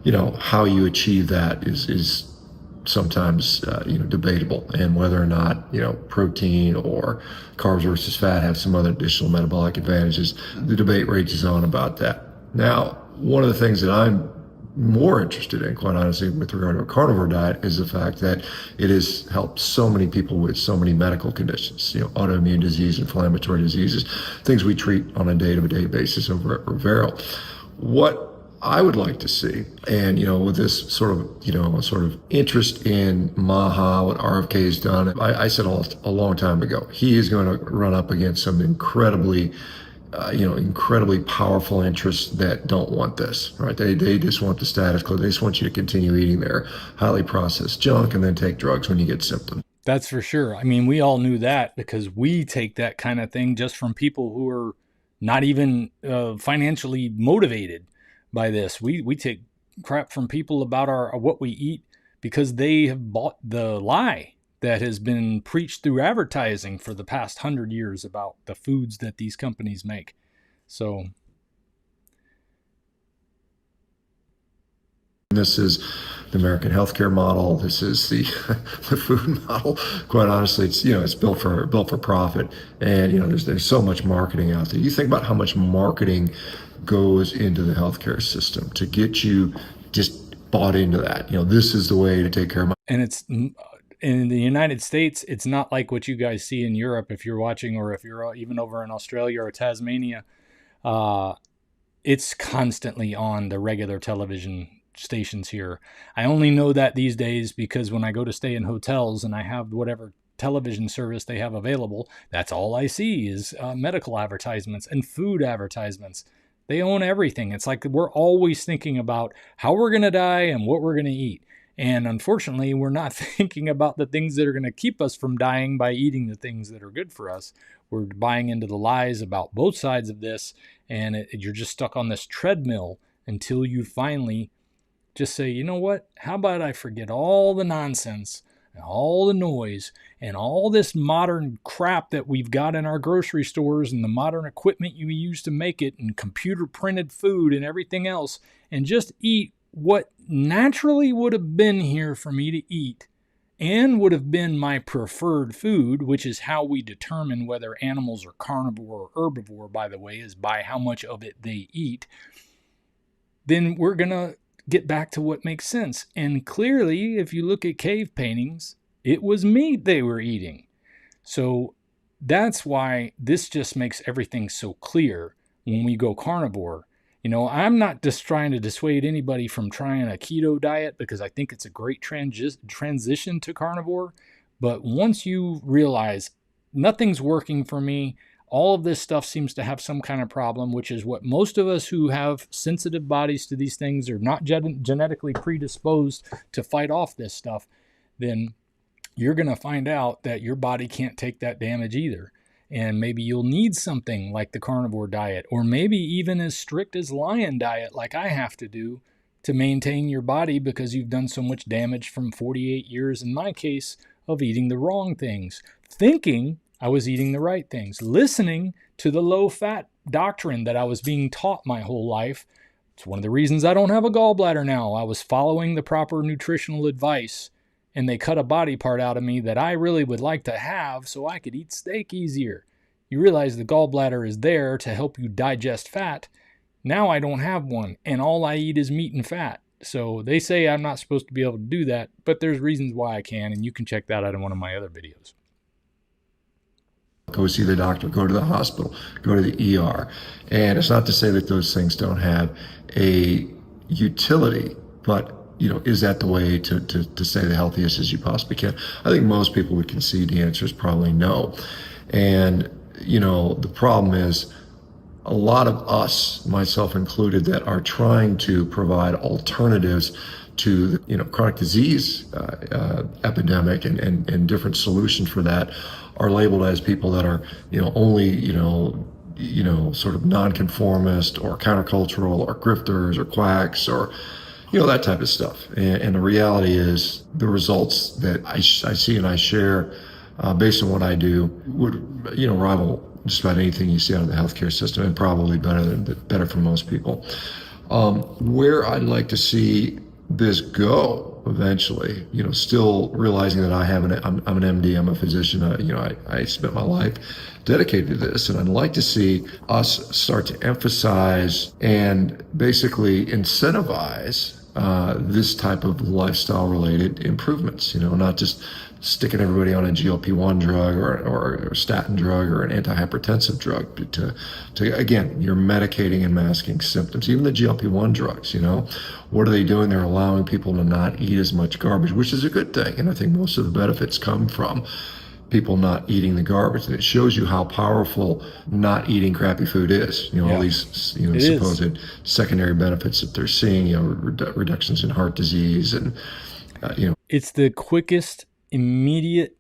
you know, how you achieve that is sometimes you know, debatable, and whether or not, you know, protein or carbs versus fat have some other additional metabolic advantages. The debate rages on about that. Now, one of the things that I'm more interested in, quite honestly, with regard to a carnivore diet, is the fact that it has helped so many people with so many medical conditions, you know, autoimmune disease, inflammatory diseases, things we treat on a day-to-day basis over at Rivero. What I would like to see, and, you know, with this sort of, you know, sort of interest in Maha, what RFK has done, I said a long time ago, he is going to run up against some incredibly powerful interests that don't want this, right? They just want the status quo. They just want you to continue eating their highly processed junk and then take drugs when you get symptoms. That's for sure. I mean, we all knew that, because we take that kind of thing just from people who are not even financially motivated by this. We take crap from people about what we eat because they have bought the lie that has been preached through advertising for the past 100 years about the foods that these companies make. So this is the American healthcare model. This is the food model. Quite honestly, it's, you know, it's built for profit, and, you know, there's so much marketing out there. You think about how much marketing goes into the healthcare system to get you just bought into that. You know, this is the way to take care of my. And it's in the United States, it's not like what you guys see in Europe if you're watching, or if you're even over in Australia or Tasmania. It's constantly on the regular television stations here. I only know that these days because when I go to stay in hotels and I have whatever television service they have available, that's all I see is medical advertisements and food advertisements. They own everything. It's like we're always thinking about how we're going to die and what we're going to eat. And unfortunately, we're not thinking about the things that are going to keep us from dying by eating the things that are good for us. We're buying into the lies about both sides of this, and you're just stuck on this treadmill until you finally just say, you know what? How about I forget all the nonsense and all the noise and all this modern crap that we've got in our grocery stores and the modern equipment you use to make it and computer printed food and everything else, and just eat what naturally would have been here for me to eat and would have been my preferred food, which is how we determine whether animals are carnivore or herbivore, by the way, is by how much of it they eat. Then we're going to get back to what makes sense. And clearly, if you look at cave paintings, it was meat they were eating. So that's why this just makes everything so clear when we go carnivore. I'm not just trying to dissuade anybody from trying a keto diet, because I think it's a great transition to carnivore. But once you realize nothing's working for me, all of this stuff seems to have some kind of problem, which is what most of us who have sensitive bodies to these things are not genetically predisposed to fight off this stuff, then you're going to find out that your body can't take that damage either. And maybe you'll need something like the carnivore diet, or maybe even as strict as lion diet like I have to do to maintain your body, because you've done so much damage from 48 years, in my case, of eating the wrong things, thinking I was eating the right things, listening to the low-fat doctrine that I was being taught my whole life. It's one of the reasons I don't have a gallbladder now. I was following the proper nutritional advice, and they cut a body part out of me that I really would like to have so I could eat steak easier. You realize the gallbladder is there to help you digest fat. Now I don't have one, and all I eat is meat and fat. So they say I'm not supposed to be able to do that, but there's reasons why I can, and you can check that out in one of my other videos. Go see the doctor, go to the hospital, go to the ER. And it's not to say that those things don't have a utility, but is that the way to stay the healthiest as you possibly can? I think most people would concede the answer is probably no. And, the problem is a lot of us, myself included, that are trying to provide alternatives to the chronic disease epidemic and different solutions for that are labeled as people that are only sort of nonconformist or countercultural or grifters or quacks or that type of stuff. And the reality is the results that I see and I share based on what I do would rival just about anything you see out of the healthcare system, and probably better for most people. Where I'd like to see this go eventually, still realizing that I'm an MD, I'm a physician, I spent my life dedicated to this, and I'd like to see us start to emphasize and basically incentivize this type of lifestyle related improvements, not just sticking everybody on a GLP-1 drug or a statin drug or an antihypertensive drug to again, you're medicating and masking symptoms. Even the GLP-1 drugs, what are they doing? They're allowing people to not eat as much garbage, which is a good thing. And I think most of the benefits come from people not eating the garbage. And it shows you how powerful not eating crappy food is. All these supposed secondary benefits that they're seeing, reductions in heart disease and It's the quickest, immediate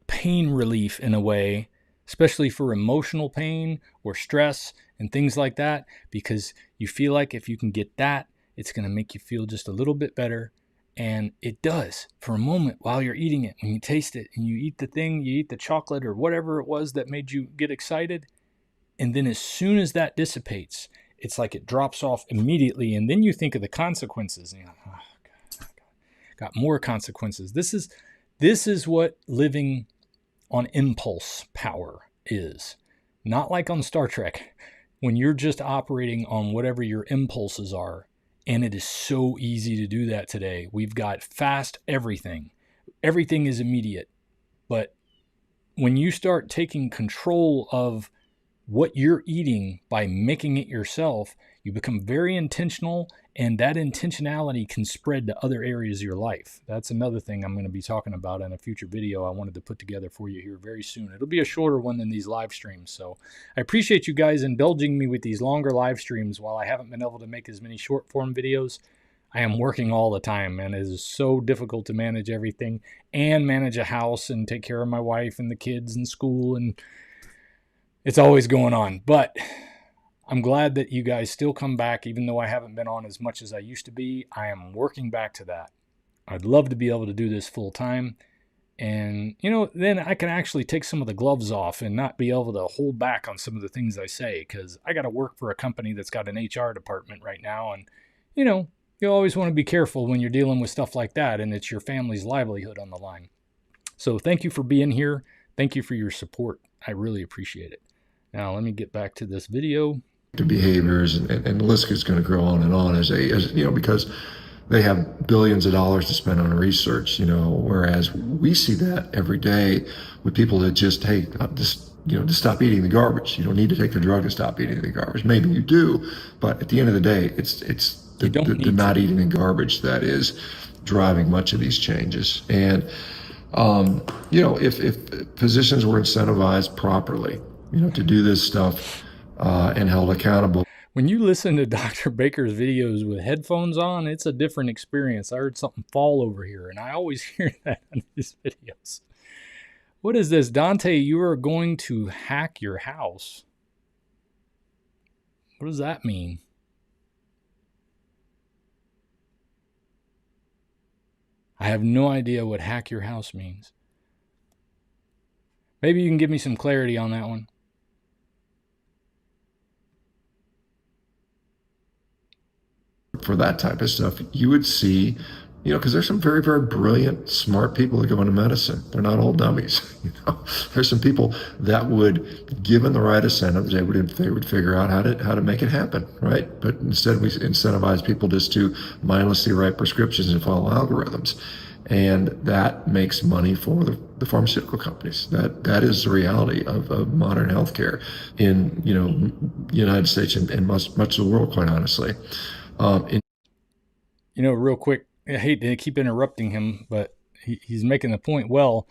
pain relief in a way, especially for emotional pain or stress and things like that, because you feel like if you can get that, it's going to make you feel just a little bit better. And it does for a moment while you're eating it. When you taste it and you eat the thing, you eat the chocolate or whatever it was that made you get excited. And then as soon as that dissipates, it's like it drops off immediately. And then you think of the consequences. And you're like, oh, God, got more consequences. This is what living on impulse power is. Not like on Star Trek, when you're just operating on whatever your impulses are. And it is so easy to do that today. We've got fast everything. Everything is immediate. But when you start taking control of what you're eating by making it yourself, you become very intentional, and that intentionality can spread to other areas of your life. That's another thing I'm going to be talking about in a future video I wanted to put together for you here very soon. It'll be a shorter one than these live streams. So I appreciate you guys indulging me with these longer live streams while I haven't been able to make as many short form videos. I am working all the time, and it is so difficult to manage everything and manage a house and take care of my wife and the kids and school, and it's always going on. But I'm glad that you guys still come back, even though I haven't been on as much as I used to be. I am working back to that. I'd love to be able to do this full time. And, then I can actually take some of the gloves off and not be able to hold back on some of the things I say, because I got to work for a company that's got an HR department right now. And, you always want to be careful when you're dealing with stuff like that, and it's your family's livelihood on the line. So thank you for being here. Thank you for your support. I really appreciate it. Now, let me get back to this video. The behaviors, and the list is going to grow on and on as because they have billions of dollars to spend on research, whereas we see that every day with people that just, hey, just stop eating the garbage. You don't need to take the drug to stop eating the garbage. Maybe you do, but at the end of the day, it's the not eating the garbage that is driving much of these changes. And, if physicians were incentivized properly, to do this stuff and held accountable. When you listen to Dr. Baker's videos with headphones on, it's a different experience. I heard something fall over here, and I always hear that on these videos. What is this? Dante, you are going to hack your house. What does that mean? I have no idea what hack your house means. Maybe you can give me some clarity on that one. For that type of stuff, you would see, because there's some very, very brilliant, smart people that go into medicine. They're not all dummies. There's some people that would, given the right incentives, they would figure out how to make it happen, right? But instead, we incentivize people just to mindlessly write prescriptions and follow algorithms, and that makes money for the pharmaceutical companies. That is the reality of modern healthcare in the United States and much of the world, quite honestly. Real quick, I hate to keep interrupting him, but he's making the point well.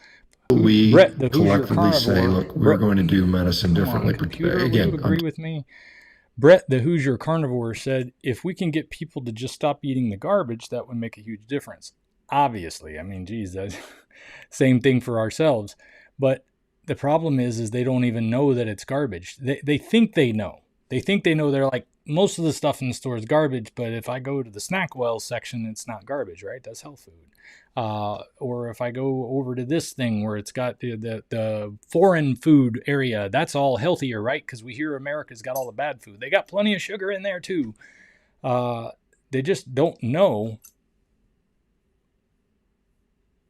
We Brett, the collectively say, look, we're going to do medicine differently. Computer, again, would you agree with me? Brett, the Hoosier Carnivore, said, if we can get people to just stop eating the garbage, that would make a huge difference. Obviously, I mean, geez, that's same thing for ourselves. But the problem is they don't even know that it's garbage. They think they know. They think they know. They're like, most of the stuff in the store is garbage, but if I go to the snack well section, it's not garbage, right? That's health food. Or if I go over to this thing where it's got the foreign food area, that's all healthier, right? Because we hear America's got all the bad food. They got plenty of sugar in there too. They just don't know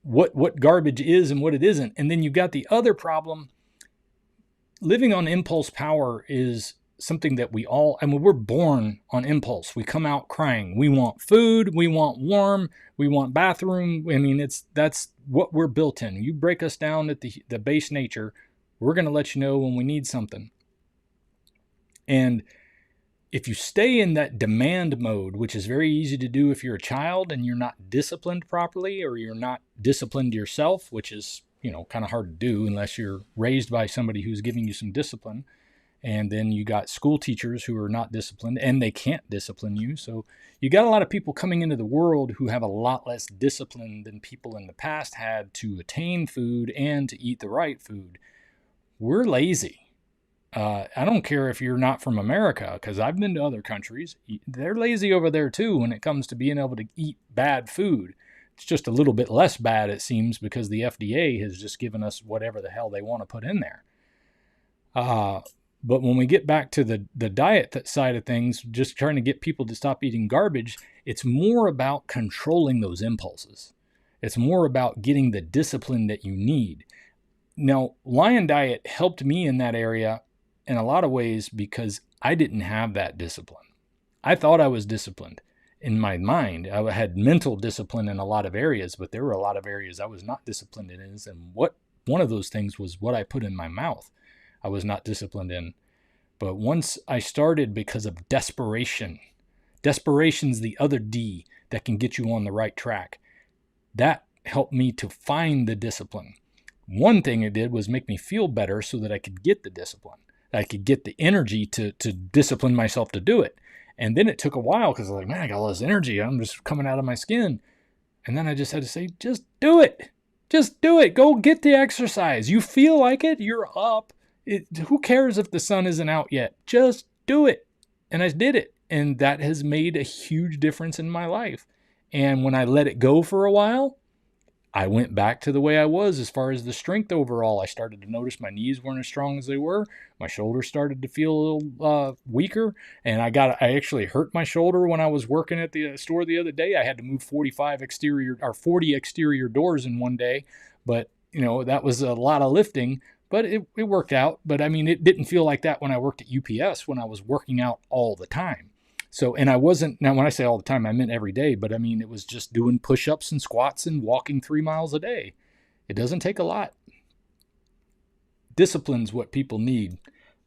what garbage is and what it isn't. And then you've got the other problem. Living on impulse power is something that we're born on impulse. We come out crying. We want food. We want warm. We want bathroom. I mean, that's what we're built in. You break us down at the base nature, we're going to let you know when we need something. And if you stay in that demand mode, which is very easy to do if you're a child and you're not disciplined properly, or you're not disciplined yourself, which is, kind of hard to do unless you're raised by somebody who's giving you some discipline. And then you got school teachers who are not disciplined and they can't discipline you. So you got a lot of people coming into the world who have a lot less discipline than people in the past had to attain food and to eat the right food. We're lazy. I don't care if you're not from America, because I've been to other countries. They're lazy over there too when it comes to being able to eat bad food. It's just a little bit less bad, it seems, because the FDA has just given us whatever the hell they want to put in there. But when we get back to the diet side of things, just trying to get people to stop eating garbage, it's more about controlling those impulses. It's more about getting the discipline that you need. Now, Lion Diet helped me in that area in a lot of ways because I didn't have that discipline. I thought I was disciplined in my mind. I had mental discipline in a lot of areas, but there were a lot of areas I was not disciplined in. And one of those things was what I put in my mouth. I was not disciplined in. But once I started, because of desperation's the other D that can get you on the right track. That helped me to find the discipline. One thing it did was make me feel better so that I could get the discipline. I could get the energy to discipline myself to do it. And then it took a while because I was like, man, I got all this energy. I'm just coming out of my skin. And then I just had to say, just do it. Just do it. Go get the exercise. You feel like it. You're up. Who cares if the sun isn't out yet? Just do it. And I did it. And that has made a huge difference in my life. And when I let it go for a while, I went back to the way I was as far as the strength overall. I started to notice my knees weren't as strong as they were. My shoulders started to feel a little weaker. And I actually hurt my shoulder when I was working at the store the other day. I had to move 40 exterior doors in one day. But, that was a lot of lifting. But it worked out. But I mean, it didn't feel like that when I worked at UPS, when I was working out all the time. So, and I wasn't, now when I say all the time, I meant every day, but I mean, it was just doing push-ups and squats and walking 3 miles a day. It doesn't take a lot. Discipline's what people need.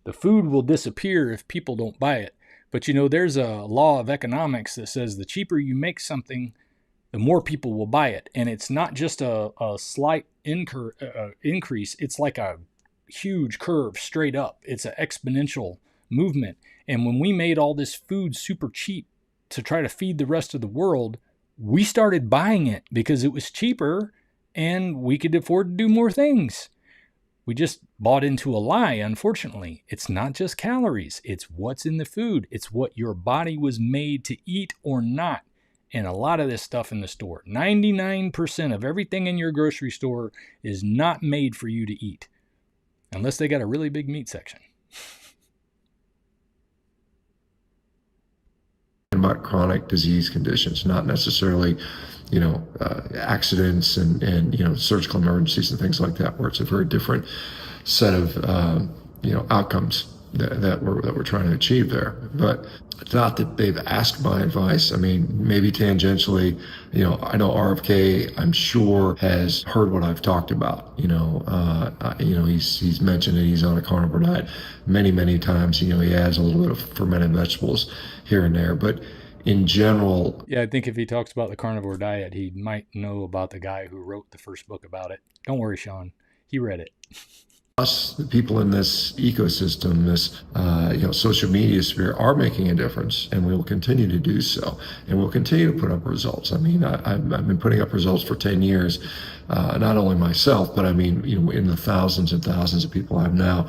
The food will disappear if people don't buy it. But there's a law of economics that says the cheaper you make something, the more people will buy it. And it's not just a slight increase. It's like a huge curve straight up. It's an exponential movement. And when we made all this food super cheap to try to feed the rest of the world, we started buying it because it was cheaper and we could afford to do more things. We just bought into a lie, unfortunately. It's not just calories. It's what's in the food. It's what your body was made to eat or not. And a lot of this stuff in the store, 99% of everything in your grocery store is not made for you to eat. Unless they got a really big meat section. About chronic disease conditions, not necessarily, accidents and surgical emergencies and things like that, where it's a very different set of, outcomes that we're trying to achieve there. But it's not that they've asked my advice. I mean, maybe tangentially, I know RFK, I'm sure, has heard what I've talked about. He's mentioned that he's on a carnivore diet many, many times. He adds a little bit of fermented vegetables here and there. But in general... Yeah, I think if he talks about the carnivore diet, he might know about the guy who wrote the first book about it. Don't worry, Shawn. He read it. Us, the people in this ecosystem, this social media sphere, are making a difference, and we will continue to do so, and we'll continue to put up results. I mean, I've been putting up results for 10 years, not only myself, but I mean, in the thousands and thousands of people I've now,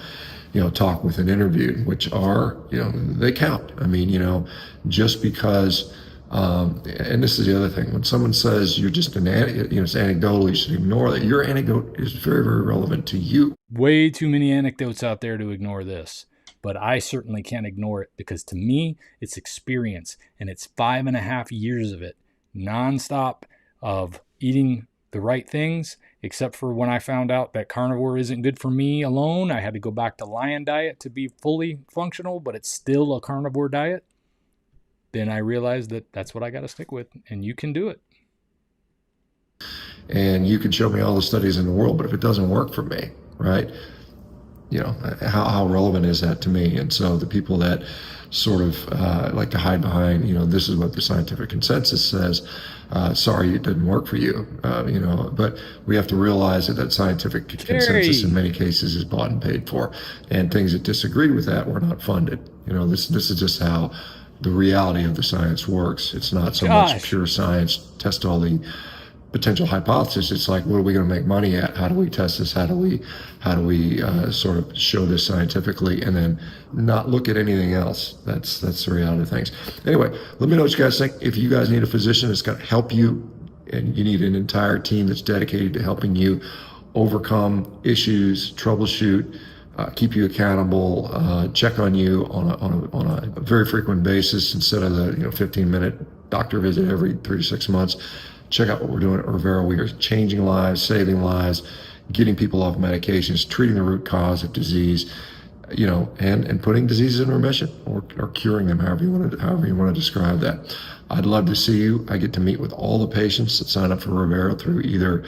talked with and interviewed, which are, they count. I mean, just because. And this is the other thing. When someone says you're just it's anecdotal, you should ignore that. Your anecdote is very, very relevant to you. Way too many anecdotes out there to ignore this. But I certainly can't ignore it because to me, it's experience. And it's 5.5 years of it, nonstop, of eating the right things, except for when I found out that carnivore isn't good for me alone. I had to go back to lion diet to be fully functional, but it's still a carnivore diet. Then I realized that that's what I got to stick with, and you can do it. And you can show me all the studies in the world, but if it doesn't work for me, right? How relevant is that to me? And so the people that sort of like to hide behind, this is what the scientific consensus says. Sorry, it didn't work for you. But we have to realize that scientific consensus in many cases is bought and paid for, and things that disagree with that were not funded. This is just how the reality of the science works. It's not so much pure science, test all the potential hypothesis. It's like, what are we going to make money at? How do we test this? How do we sort of show this scientifically, and then not look at anything else? That's the reality of things. Anyway, let me know what you guys think. If you guys need a physician that's going to help you, and you need an entire team that's dedicated to helping you overcome issues, troubleshoot, keep you accountable, check on you on a very frequent basis instead of the 15-minute doctor visit every 3 to 6 months. Check out what we're doing at Rivera. We are changing lives, saving lives, getting people off medications, treating the root cause of disease, and putting diseases in remission or curing them, however you want to describe that. I'd love to see you. I get to meet with all the patients that sign up for Rivera through either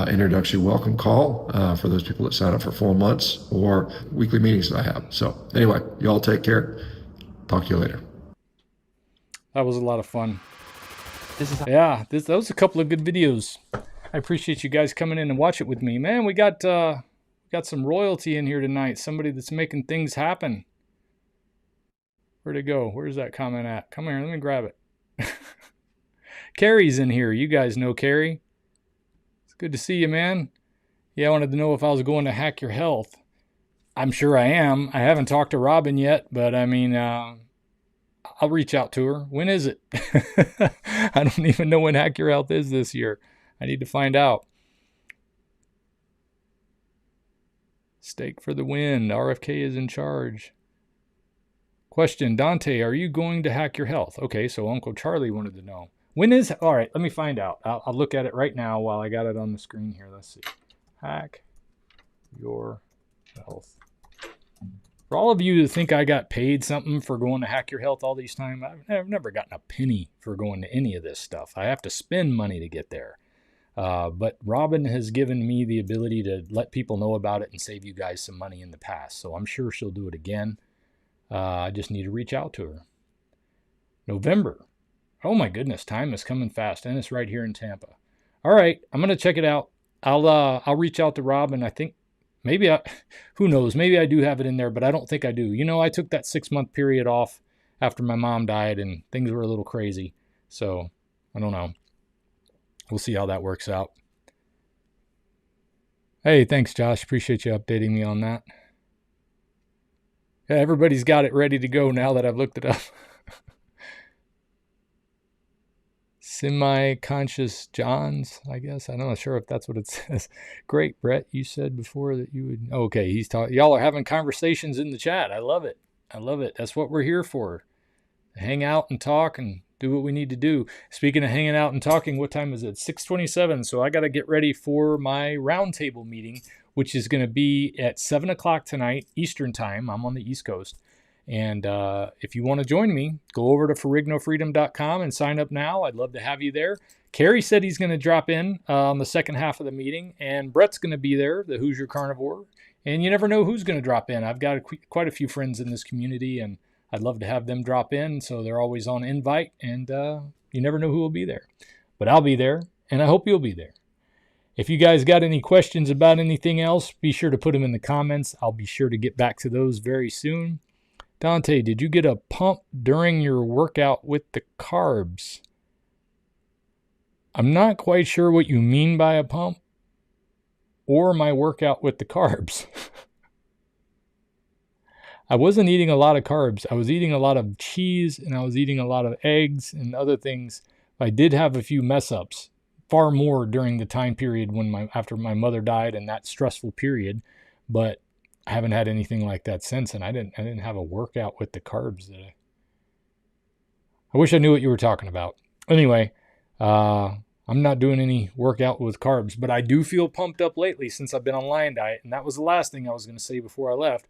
introductory welcome call for those people that sign up for 4 months, or weekly meetings that I have. So anyway, y'all take care. Talk to you later. That was a lot of fun. That was a couple of good videos. I appreciate you guys coming in and watch it with me. Man, we got some royalty in here tonight. Somebody that's making things happen. Where'd it go? Where's that comment at? Come here, let me grab it. Carrie's in here. You guys know Carrie. It's good to see you, man. Yeah, I wanted to know if I was going to hack your health. I'm sure I am. I haven't talked to Robin yet, but I mean, I'll reach out to her. When is it? I don't even know when Hack Your Health is this year. I need to find out. Stake for the win. RFK is in charge. Question, Dante, are you going to Hack Your Health? Okay, so Uncle Charlie wanted to know. When is, all right, let me find out. I'll look at it right now while I got it on the screen here. Let's see. Hack Your Health. For all of you who think I got paid something for going to Hack Your Health all these times, I've never gotten a penny for going to any of this stuff. I have to spend money to get there. But Robin has given me the ability to let people know about it and save you guys some money in the past. So I'm sure she'll do it again. I just need to reach out to her. November. Oh my goodness, time is coming fast, and it's right here in Tampa. All right, I'm going to check it out. I'll reach out to Robin. I think maybe who knows? Maybe I do have it in there, but I don't think I do. You know, I took that 6-month period off after my mom died, and things were a little crazy. So I don't know. We'll see how that works out. Hey, thanks, Josh. Appreciate you updating me on that. Yeah, everybody's got it ready to go now that I've looked it up. Semi-conscious Johns, I guess. I'm not sure if that's what it says. Great, Brett. You said before that you would... Okay, he's talking. Y'all are having conversations in the chat. I love it. I love it. That's what we're here for. Hang out and talk and do what we need to do. Speaking of hanging out and talking, what time is it? 6:27. So I got to get ready for my roundtable meeting, which is going to be at 7 o'clock tonight, Eastern time. I'm on the East Coast. And if you want to join me, go over to ferrignofreedom.com and sign up now. I'd love to have you there. Kerry said he's going to drop in on the second half of the meeting. And Brett's going to be there, the Hoosier Carnivore. And you never know who's going to drop in. I've got quite a few friends in this community, and I'd love to have them drop in. So they're always on invite. And you never know who will be there. But I'll be there, and I hope you'll be there. If you guys got any questions about anything else, be sure to put them in the comments. I'll be sure to get back to those very soon. Dante, did you get a pump during your workout with the carbs? I'm not quite sure what you mean by a pump or my workout with the carbs. I wasn't eating a lot of carbs. I was eating a lot of cheese, and I was eating a lot of eggs and other things. I did have a few mess ups, far more during the time period when after my mother died and that stressful period, but I haven't had anything like that since, and I didn't have a workout with the carbs. I wish I knew what you were talking about. Anyway, I'm not doing any workout with carbs, but I do feel pumped up lately since I've been on Lion Diet, and that was the last thing I was going to say before I left.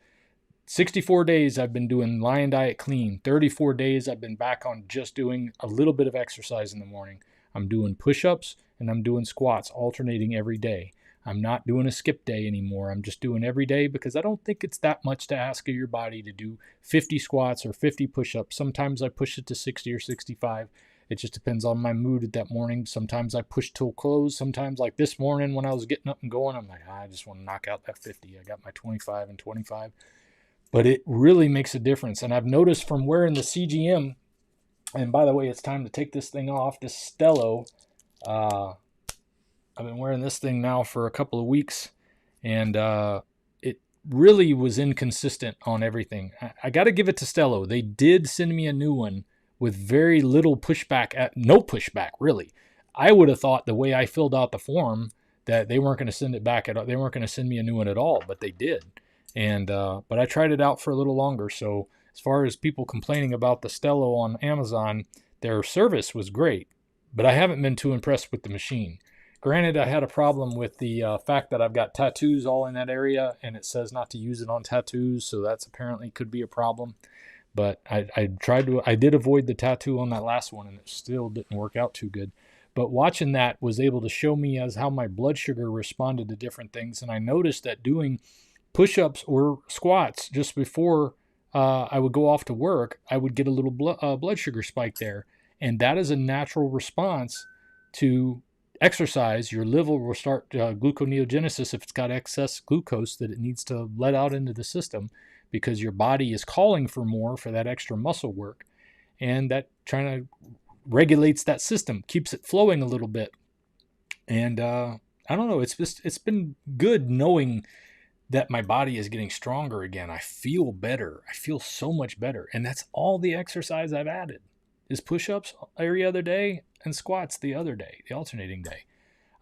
64 days I've been doing Lion Diet clean. 34 days I've been back on just doing a little bit of exercise in the morning. I'm doing push-ups and I'm doing squats, alternating every day. I'm not doing a skip day anymore. I'm just doing every day because I don't think it's that much to ask of your body to do 50 squats or 50 push-ups. Sometimes I push it to 60 or 65. It just depends on my mood at that morning. Sometimes I push till close. Sometimes like this morning when I was getting up and going, I'm like, I just want to knock out that 50. I got my 25 and 25. But it really makes a difference. And I've noticed from wearing the CGM, and by the way, it's time to take this thing off, this Stello. I've been wearing this thing now for a couple of weeks, and it really was inconsistent on everything. I got to give it to Stello. They did send me a new one with very little pushback, no pushback, really. I would have thought the way I filled out the form that they weren't going to send it back at all. They weren't going to send me a new one at all, but they did. And but I tried it out for a little longer. So as far as people complaining about the Stello on Amazon, their service was great, but I haven't been too impressed with the machine. Granted, I had a problem with the fact that I've got tattoos all in that area, and it says not to use it on tattoos, so that's apparently could be a problem. But I did avoid the tattoo on that last one, and it still didn't work out too good. But watching that was able to show me as how my blood sugar responded to different things, and I noticed that doing push-ups or squats just before I would go off to work, I would get a little blood sugar spike there, and that is a natural response to exercise. Your liver will start gluconeogenesis if it's got excess glucose that it needs to let out into the system because your body is calling for more for that extra muscle work, and that trying to regulates that system, keeps it flowing a little bit. And I don't know, it's been good knowing that my body is getting stronger again. I feel better. I feel so much better. And that's all the exercise I've added is push-ups every other day and squats the other day, the alternating day.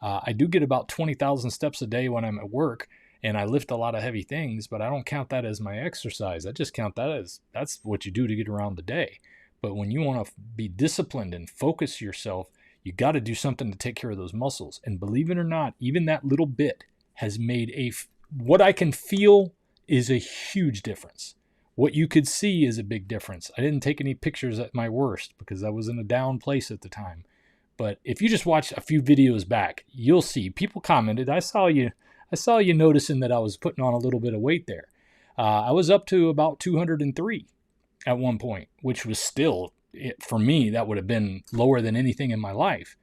I do get about 20,000 steps a day when I'm at work, and I lift a lot of heavy things, but I don't count that as my exercise. I just count that as that's what you do to get around the day. But when you want to be disciplined and focus yourself, you got to do something to take care of those muscles. And believe it or not, even that little bit has made what I can feel is a huge difference. What you could see is a big difference. I didn't take any pictures at my worst because I was in a down place at the time. But if you just watch a few videos back, you'll see people commented. I saw you noticing that I was putting on a little bit of weight there. I was up to about 203 at one point, which was still, for me, that would have been lower than anything in my life.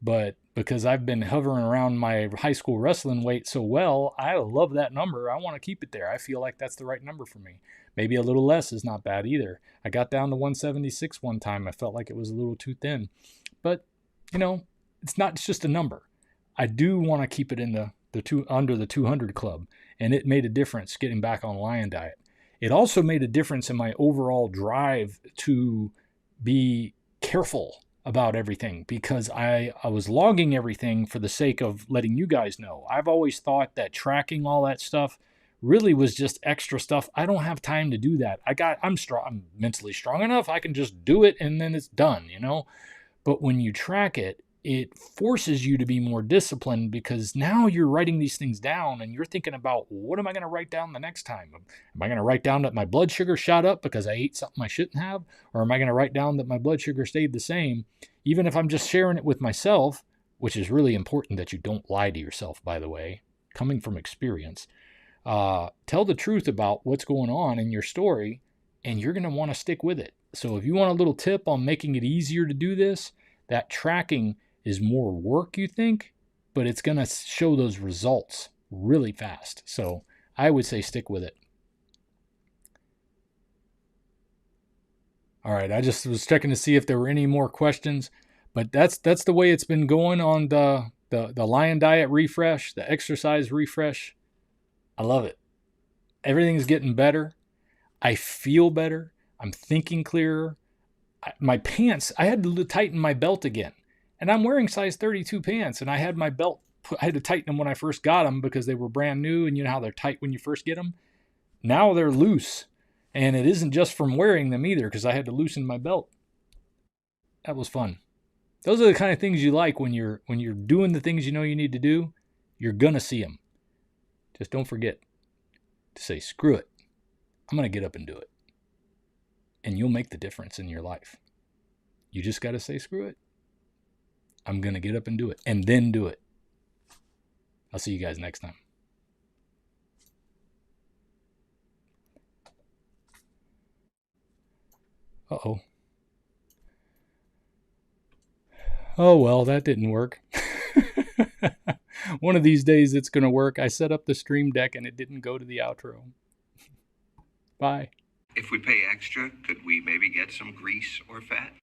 But because I've been hovering around my high school wrestling weight so well, I love that number. I want to keep it there. I feel like that's the right number for me. Maybe a little less is not bad either. I got down to 176 one time. I felt like it was a little too thin. But, it's just a number. I do want to keep it in under the 200 club, and it made a difference getting back on Lion Diet. It also made a difference in my overall drive to be careful about everything because I was logging everything for the sake of letting you guys know. I've always thought that tracking all that stuff really was just extra stuff. I don't have time to do that. I'm mentally strong enough. I can just do it and then it's done, But when you track it, it forces you to be more disciplined because now you're writing these things down and you're thinking about what am I going to write down the next time? Am I going to write down that my blood sugar shot up because I ate something I shouldn't have? Or am I going to write down that my blood sugar stayed the same? Even if I'm just sharing it with myself, which is really important that you don't lie to yourself, by the way, coming from experience. Tell the truth about what's going on in your story and you're going to want to stick with it. So if you want a little tip on making it easier to do this, that tracking is more work, you think, but it's going to show those results really fast. So I would say stick with it. All right, I just was checking to see if there were any more questions, but that's the way it's been going on the Lion Diet refresh, the exercise refresh. I love it. Everything's getting better. I feel better. I'm thinking clearer. My pants, I had to tighten my belt again. And I'm wearing size 32 pants, and I had my belt, I had to tighten them when I first got them because they were brand new, and you know how they're tight when you first get them? Now they're loose, and it isn't just from wearing them either because I had to loosen my belt. That was fun. Those are the kind of things you like when you're doing the things you know you need to do. You're going to see them. Just don't forget to say, screw it. I'm going to get up and do it. And you'll make the difference in your life. You just got to say, screw it. I'm going to get up and do it. And then do it. I'll see you guys next time. Uh-oh. Oh, well, that didn't work. One of these days it's going to work. I set up the stream deck and it didn't go to the outro. Bye. If we pay extra, could we maybe get some grease or fat?